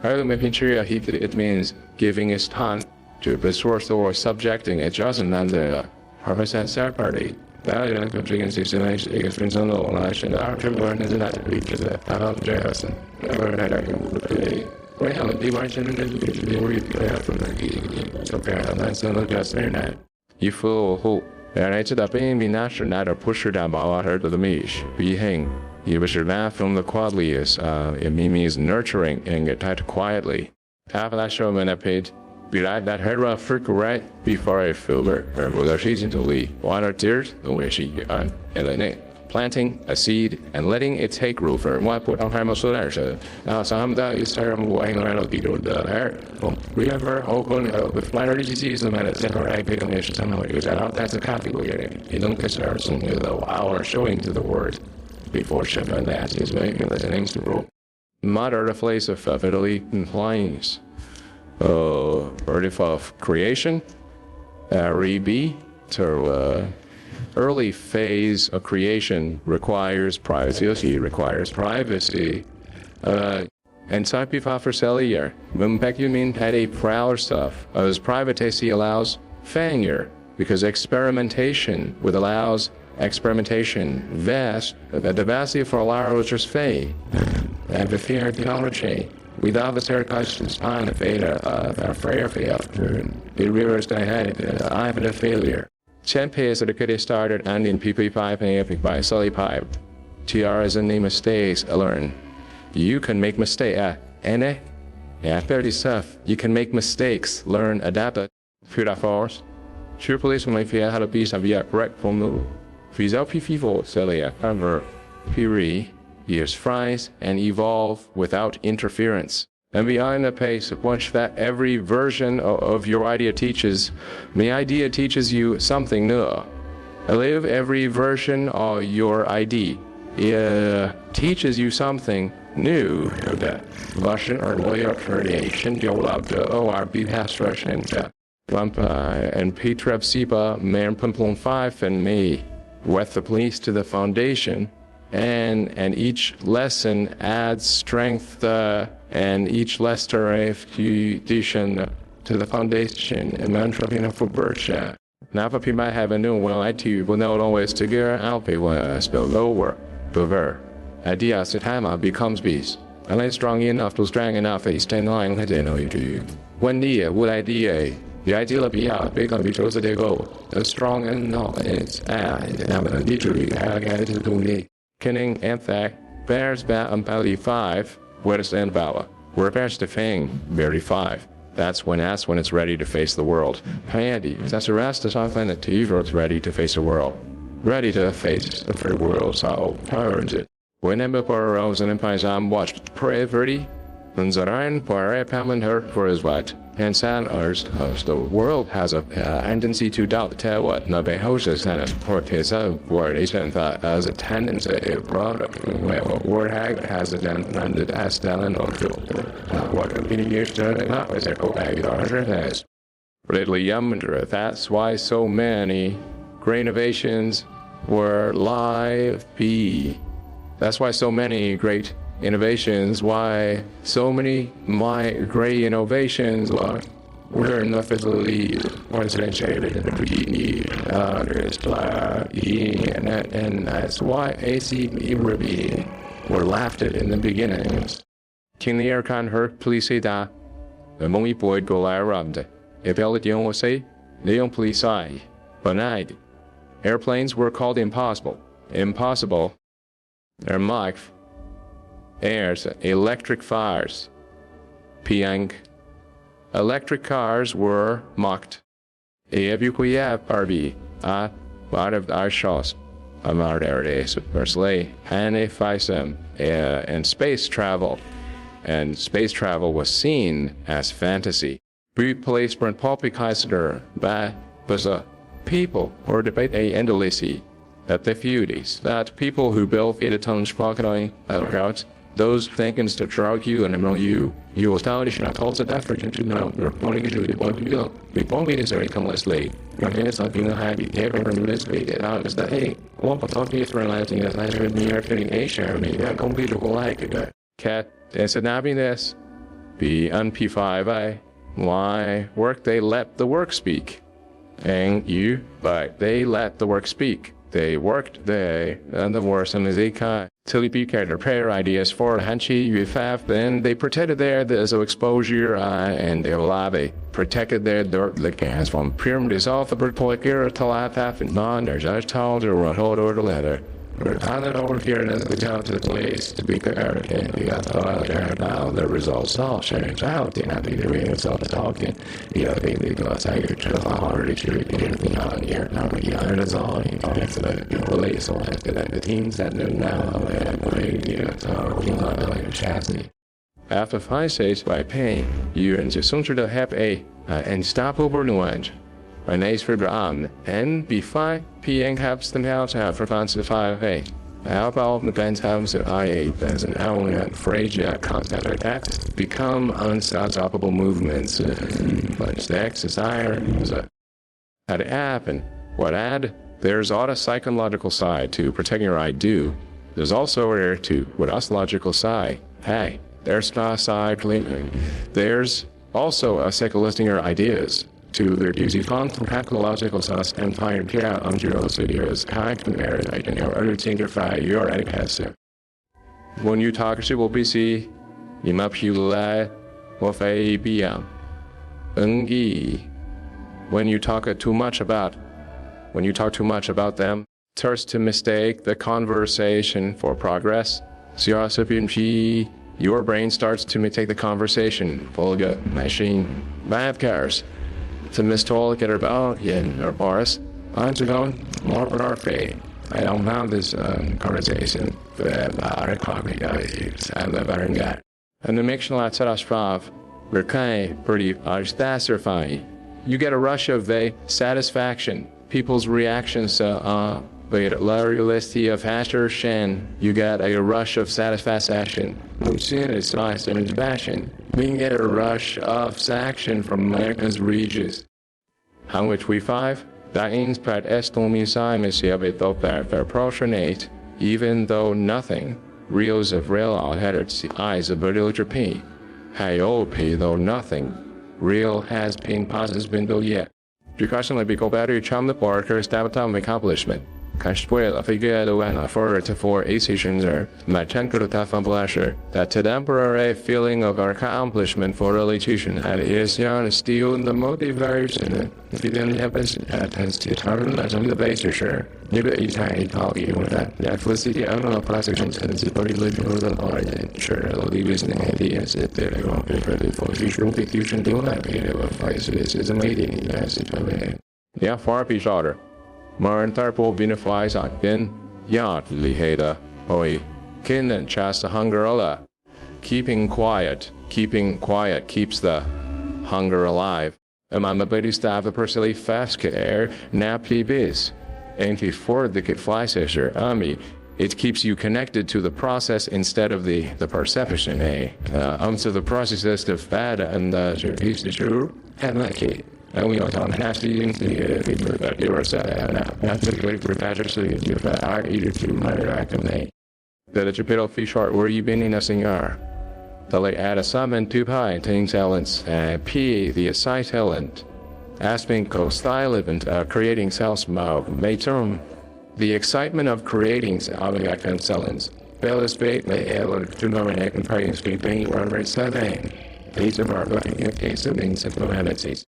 I don't make sure it means giving his time to the source or subjecting it doesn't and the purpose and third party. That is a big situation experience on the launch and after learn is not to be to the Jason. Never had I can we have a deviation and then we have from the so that's not just internet. You fool who and I said that being the national not a pusher down by water to the mesh. Be hang. You wish your laugh from the quadlius, it means nurturing and get tight quietly. After that show when I paid be like that head rough freak right before I filter or with a sheet into the water tears the way she planting a seed and letting it take root for what put on time so there so now some that is terrible way around the people the hair remember open with flattery disease the minute that I pick on this somehow it goes out that's a copy we're getting you don't consider some the hour showing to the word before shipping that is making listening to rule mother the place of Italy implies birth of creation, Rebi, to early phase of creation requires privacy, and type of offer cellular. When you mean had a proud stuff, as privacy allows failure, because experimentation with allows experimentation vast, the vastly for large just fade, and the fear theology. Without the circumstances, time the failure, the prayer failure, the reversed I had, I have a failure. Champions that could have started and in PP5 and epic by Sully Pipe. TR is any mistakes I learn. You can make mistakes, fairly stuff. You can make mistakes, learn, adapt it. Fear force. True police may fear how to be some correct for move. Without PP4, Celia, ever, Piri. Years fries and evolve without interference. And behind the pace, watch that every version of your idea teaches. The idea teaches you something new. Live every version of your idea. It teaches you something new. Russian or lawyer creation, you'll love the ORB has Russian. And Petrep Sipa, Mayor Pumplon 5 and me. With the police to the foundation. And each lesson adds strength and each addition to the foundation and mantra for Berkshire. Now for people have a new one I too will not always together I'll be one spill over. Bever. Ideas at Hama becomes beast. unless strong enough to strong enough is 10 line let know you do. When the would idea, the ideal of be out big on be chosen to go, the strong and knowledge, and I'm literally I got to do me. Kenning and that bears bat on Pally 5, where is and Bala, where bears the thing, very 5. That's when it's ready to face the world. Handy, that's the rest of the planet it's ready to face the world. Ready to face the free world, so turns it. Whenever Rose and Empires watched Pray Verdi, and Zaran Poire Pamela her for his what, and San Ars, the world has a tendency to doubt what no behaviors and portraits of word is as a tendency to product where word has a tendency as talent or what continues to not as a co-aggregator has. Lately, that's why so many great innovations were live be. That's why so many great innovations, why so many my great innovations were not physically concentrated in the and that's why AC were laughed at in the beginnings. King the aircon hurt police da the money boy go around. If Elliot was say, they don't police I, but night. Airplanes were called impossible. Impossible. Their mic. Airs, electric fires. Piang. Electric cars were mocked. Ebukuya RB. Part of our shows. Amar days, firstly, and and space travel. And space travel was seen as fantasy. Replacement publicizer by the people or debate endlessly that the feudies that people who build tons crocodile out those thinkings to drug you and among you will establish and calls it effort into know your point to the point you go. We won't be necessarily commonly. Your hands not being happy, they ever mislead out is that hey, what but talking is realizing that I should near fitting a share me that complete like it. Cat is it happiness be unp5I why work they let the work speak. And you, but they let the work speak. They worked they and the worst and they kind till you their prayer ideas for Hanchi you have then they protected there's no exposure and they lobby protected their dirt the gas from pyramid is off the bird poiker till I have and non there's a child or a hold or the leather. We're handed over here and we come to the place to be there and we got there now the results all sharing out they not be doing itself talking they go outside to the already should get anything on here now we got it all it's the police so the teams that know now like a chassis. After 5 days by paying you and just soon to have a and stop over nuance. My name's for Bram, and B5 PM helps them out for funds to 5A. How about the band's house at I8 as an element for Asia concept attacks become unstoppable movements. But next desire how to happen. What add? There's auto psychological side to protecting your I do. There's also a to what us logical side. Hey, there's not side cleaning. There's also a psychological your ideas. To their using font from psychological sauce and find care on your videos. How can I can everything you already passive. When you talk to will be see you map you lie of a BM. When you talk too much about them, starts to mistake the conversation for progress. Your brain starts to mistake the conversation. Volga machine bad cars. To mistake it about or Boris. I'm going more for our fate. I don't have this conversation with our economy and the veteran guy. And the make sure that us five we're kind pretty satisfying. You get a rush of satisfaction. People's reactions to the loyalty of Asher Shen. You get a rush of satisfaction. Lucien is nice and fashion. We get a rush of action from America's regions. How which we 5? That means that estomisai proportionate, even though nothing, reals of real had its eyes of vertical Japan. Hyope, though nothing, real has been built yet. Precautionally be go better chum the barker stab time of accomplishment. kan spela figurerna för associationer med tankarna that a temporary feeling of accomplishment for realization and is not still the motivation. If you didn't have this, tends to turn as on the basis, sure. Maybe it's high talking with that was the other prosecution tends to body living with an origin. Sure, the reasoning ideas that they won't be ready for visual diffusion. Do not be able to fight this is a meeting as it will. Ja, farpig shorter. Maar een tarpel benefies aan bin, ja, liheda, hoi, kin and chasta hungerella. Keeping quiet keeps the hunger alive. Amama bedi stav the persili faske air, napli bis. Ain't for the kit flysesher, it keeps you connected to the process instead of the perception, eh? So the process is the fad and the sure, and like it. And we are on nasty things that you are set at. That's a great repatcher, so you are either to matter activate. The chapito fish art where you been in a singer. The late add a sum and two pie, things talents, P, the aside talent. Aspinco style event, creating self smoke, may term. The excitement of creating self excellence. Bellis bait, may ever to know an and praying speed, being run rate 7. These are our looking at case of things and calamities.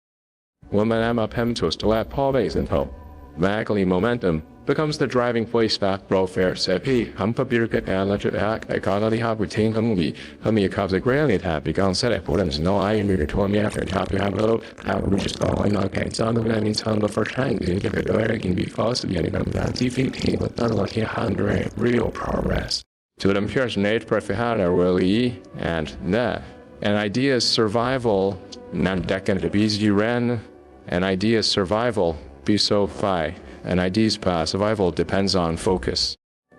Woman am up him to still at Paul Base and hope. Magally momentum becomes the driving force back welfare sepi, humpa birka and let it act, a quality have retained humby, hummy a cause a granny have begun set up for them, no I am here to me after top you have a little, how we just going okay, son of that means on the first time, you give it where it can be false to be any kind of TV, but not like a hungry, real progress. To them personate prefihana really, and that, an idea's survival, non decant to be you ran. An idea's survival be so fi. An idea's survival depends on focus.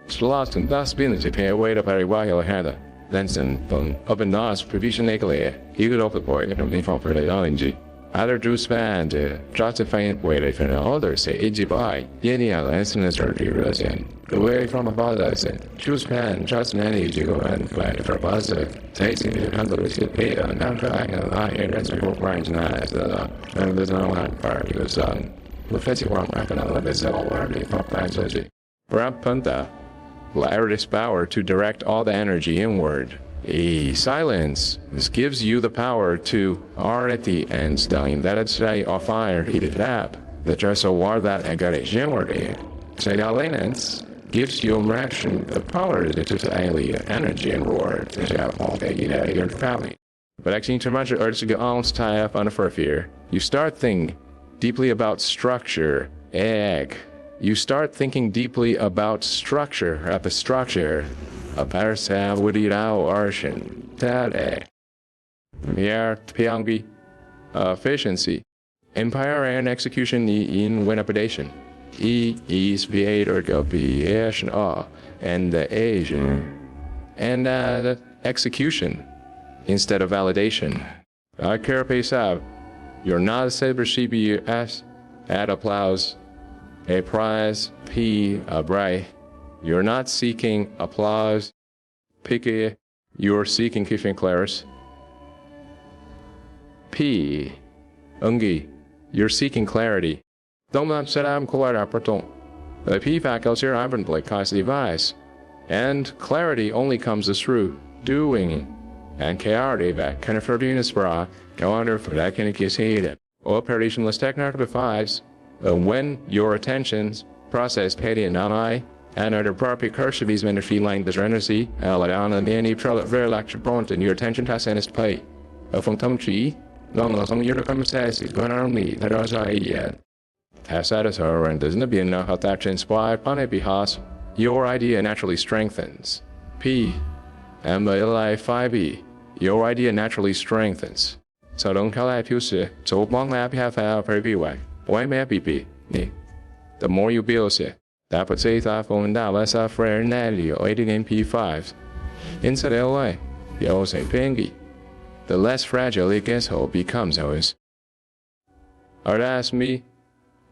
Slots and thus been to pay away to very well had Lenson up in Nas provision egally. He could open boy and me from the orange. Other Jews band justifying way if others say Iji by Yeni Lenson is already resin. Away from a father said, choose pan just many to go and fight for buzzer. Tasting the handle is paid and not trying a lie and that's before Brian's nice. And there's no one part he was on. The fancy one I can let this all already from Francis. Rapunta, Laird's power to direct all the energy inward. Silence. This gives you the power to already and stalling that it's a fire heated up. The just a war that I got a generally. Say silence gives you reaction the power to the alien energy and roar to have all the your family. But actually too much urge to go on tie up on a fur fear. You start thinking deeply about structure. You start thinking deeply about structure, at the structure. A parasab would eat out arshin. Tade. Mier Pyongi. Efficiency. Empire and execution in winapidation. Is V8 or go be Asian and the Asian. And the execution instead of validation. I care pace out. You're not a saber CBS. Add applause. A prize. P. A bright. You're not seeking applause. Picky. You're seeking Kiffin Claris. P. Ungi. You're seeking clarity. Don't set I'm clear. The P faculty are abundantly cause device. And clarity only comes through doing. And clarity that can for bra go under for that can kiss hated. Operationless technique defies when your attentions process petty and non-I and under proper cursives when the feline energy on and any product very lecture point and your attention task and is play. From Tom Tree, long as on your conversation going on me that was I yet. Has that as her and doesn't be enough how that inspired on it because your idea naturally strengthens. P. And the LI5E. Your idea naturally strengthens. So don't call that you say, so long lab have very way. Why may be? The more you build it, that would say that phone that less of rare natty or 18 MP5s. Inside LA, you always say pingy. The less fragile it gets whole becomes always. Or ask me,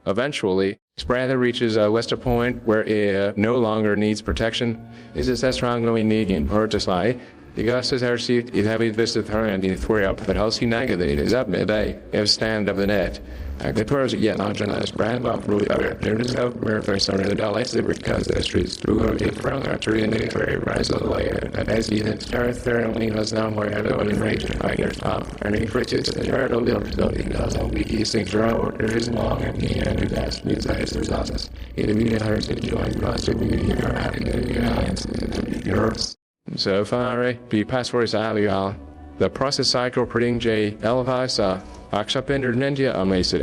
eventually, spread reaches a western point where it no longer needs protection. Is it that strongly needing her to slide? The Augustus received is having visited her and in 3 up, but how she negative is up midday, if stand of the net. The tours yet not journalist brand of really other. There is no very started the lightsaber because the streets through a front country and the very rise of the layer. And as you then start there and lean us down where the one range and fighters top. And he fridges the yard of the building does all we these things are out. There is long and he and do that. Needs that is there's us. It immediately hurts to join us. We are having the alliance in Europe. So far, be passwords out. The process cycle printing J Elvisa. Accept India amazed.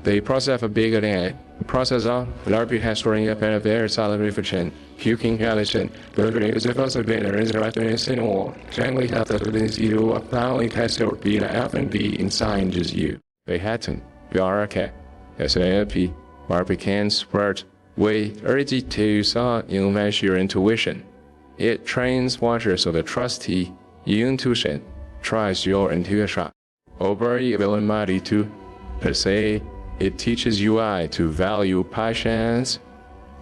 The process of bigger than processor, large has storing a pen of air solid reflection, puking hallucination, burger is a first banner is right in all. Generally, after this, you apply test or be the F and B inside just you. They hadn't. BRK. SAP. Barbican spread. We urge you to invest your intuition. It trains watchers of the trusty intuition. Tries your intuition. Over ability to per se, it teaches UI to value patience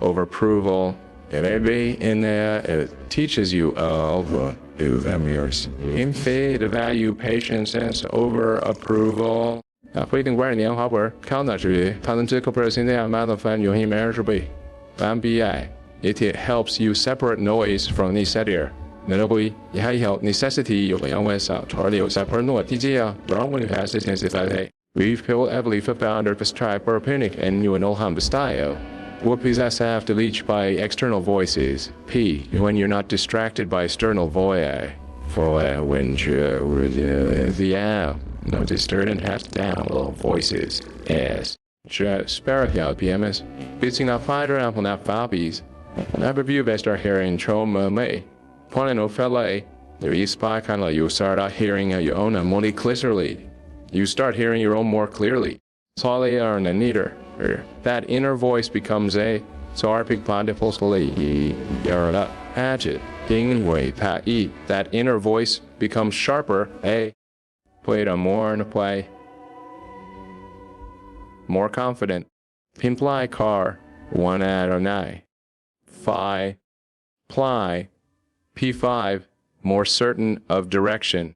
over approval. It teaches you over in faith to value patience over approval. 不一定关于年华本，看到这他们这个本现在麻烦用一面是被 MBI. It helps you separate noise from necessity. Notably, you have necessity 有个样为啥，除了有 separate noise DJ 啊，不让我们开始先是在内。We've people heavily found the stripe or panic and you know how to style. What possess have to reach by external voices. P. When you're not distracted by external voice. For when you're the no disturbance has down voices. S. Sparrow PMS. Bitching up fighter and on that Fabies. Never view best are hearing trauma may. Point no fella. There is spy kind of you start out hearing your own more clearly. You start hearing your own more clearly. Solely are a neater. That inner voice becomes a so our big plan supposedly agit. Ding way pat e. That inner voice becomes sharper. A. Played a more in a play. More confident. Pimply car. 1 out of 9. Phi. Ply. P5. More certain of direction.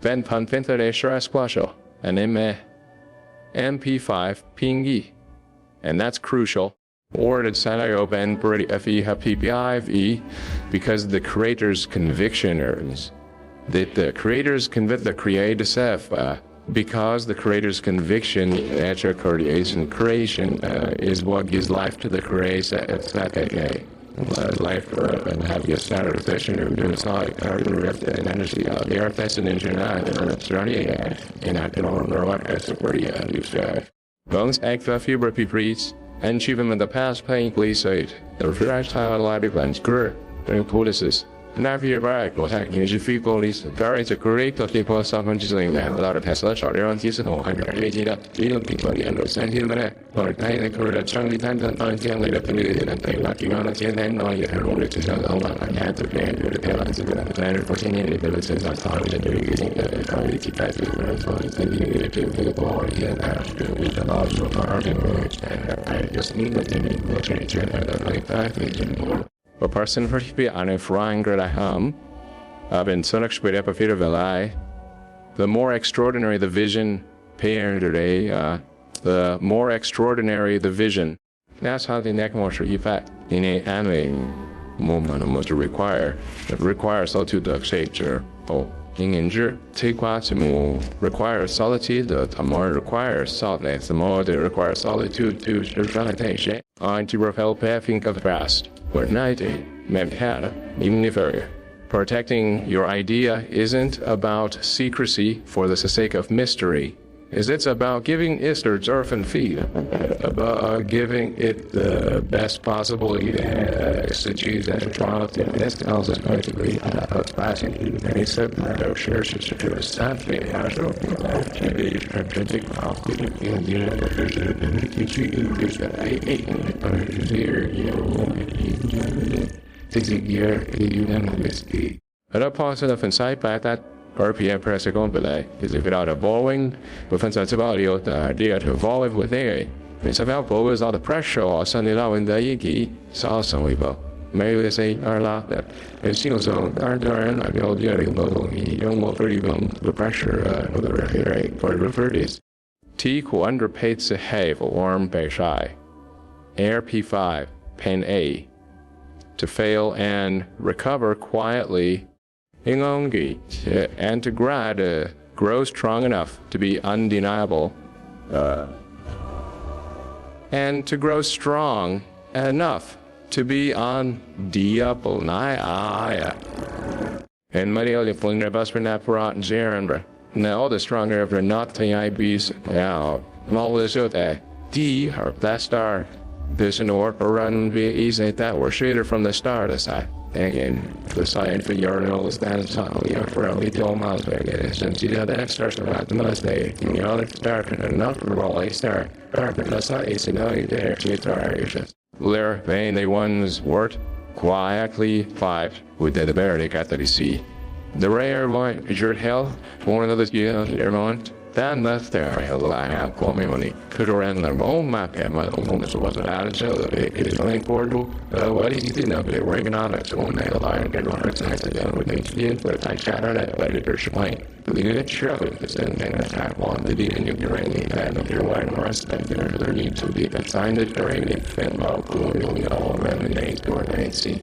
Then pun pinta special. And MP5 PNG. And that's crucial. Or the scenario ben pretty FE have PPIV because the creator's conviction is that the creators convict the creator self because the creator's conviction natural creation is what gives life to the creator. It's not that life and have your starter session or doing side and energy the earth that's an engine and I can all know what as a pretty bones act for few breeds and achievement in the past paying police said the refresh time library plans grew during policies. Now you're back, what happened is you feel police very to correct the people someone just doing that without a Tesla shot on season or 180 up. You don't think what you understand him or a kind of career chunky time and time later committed and they lucky on a 10 and all you have only to tell I had to plan to the parents of the planet for 10 years because it's not time that you're getting the quality to pass it when it's only thinking it to the board and after with the laws of our argument and I just need what they need to change and like that more. A person for to be on a frying Graham. I've been so much with epithet of lie. The more extraordinary the vision, today, the more extraordinary the vision. That's how the neck moisture effect in a anime moment to require. It requires solitude of nature. Oh, in injure, take what to require solitude, the more requires solitude, the more they require solitude to transportation. To repel think of the past. What night meant had, even if protecting your idea isn't about secrecy for the sake of mystery. It's about giving Easter earth and feed, about giving it the best possible exegesis and trial to this tells us practically about passing and except that our shares to a sadly has to be practically in the unanimously. At a positive insight by that RPM press below is if without evolving within sensibility of the idea to evolve with AI. It's about always all the pressure or something out in the Yiki, saw some people. Maybe they say, are lot that it seems so, aren't there, and I feel the young will pretty the pressure of the referee for the referees. T underpaid se have warm bei shy. Air P5, pen A. To fail and recover quietly, ingongi, and to grow strong enough to be undeniable, and to grow strong enough to be undeniable. And Mario de Flinger Busper Naparat and Zerenbra. Now the stronger of the not the IBs out. All this out there. D or that star. This in order run be easy that were shooter from the start aside. Again, the science for your nose stands on your for only 2 miles back. Since you know that starts about the most day, you know it's dark and enough to roll a star. Dark and that's not easy. No, you dare. It's our issues. There, vain they one's word. Quietly 5 with the barely got that he see. The rare one is your health. One of the years, your mind. Then left there, I have called me money. Could around the own map and my own bonus wasn't out of so it is only portable. What do you think of it? Working on it, so when they lie and get on it, I said, I would think you did, but I chat on it, but it's plain. The good show is the thing that I want to be in your brain, and if you're white and respect, there need to be assigned it during the film, cool, all around the days, or see.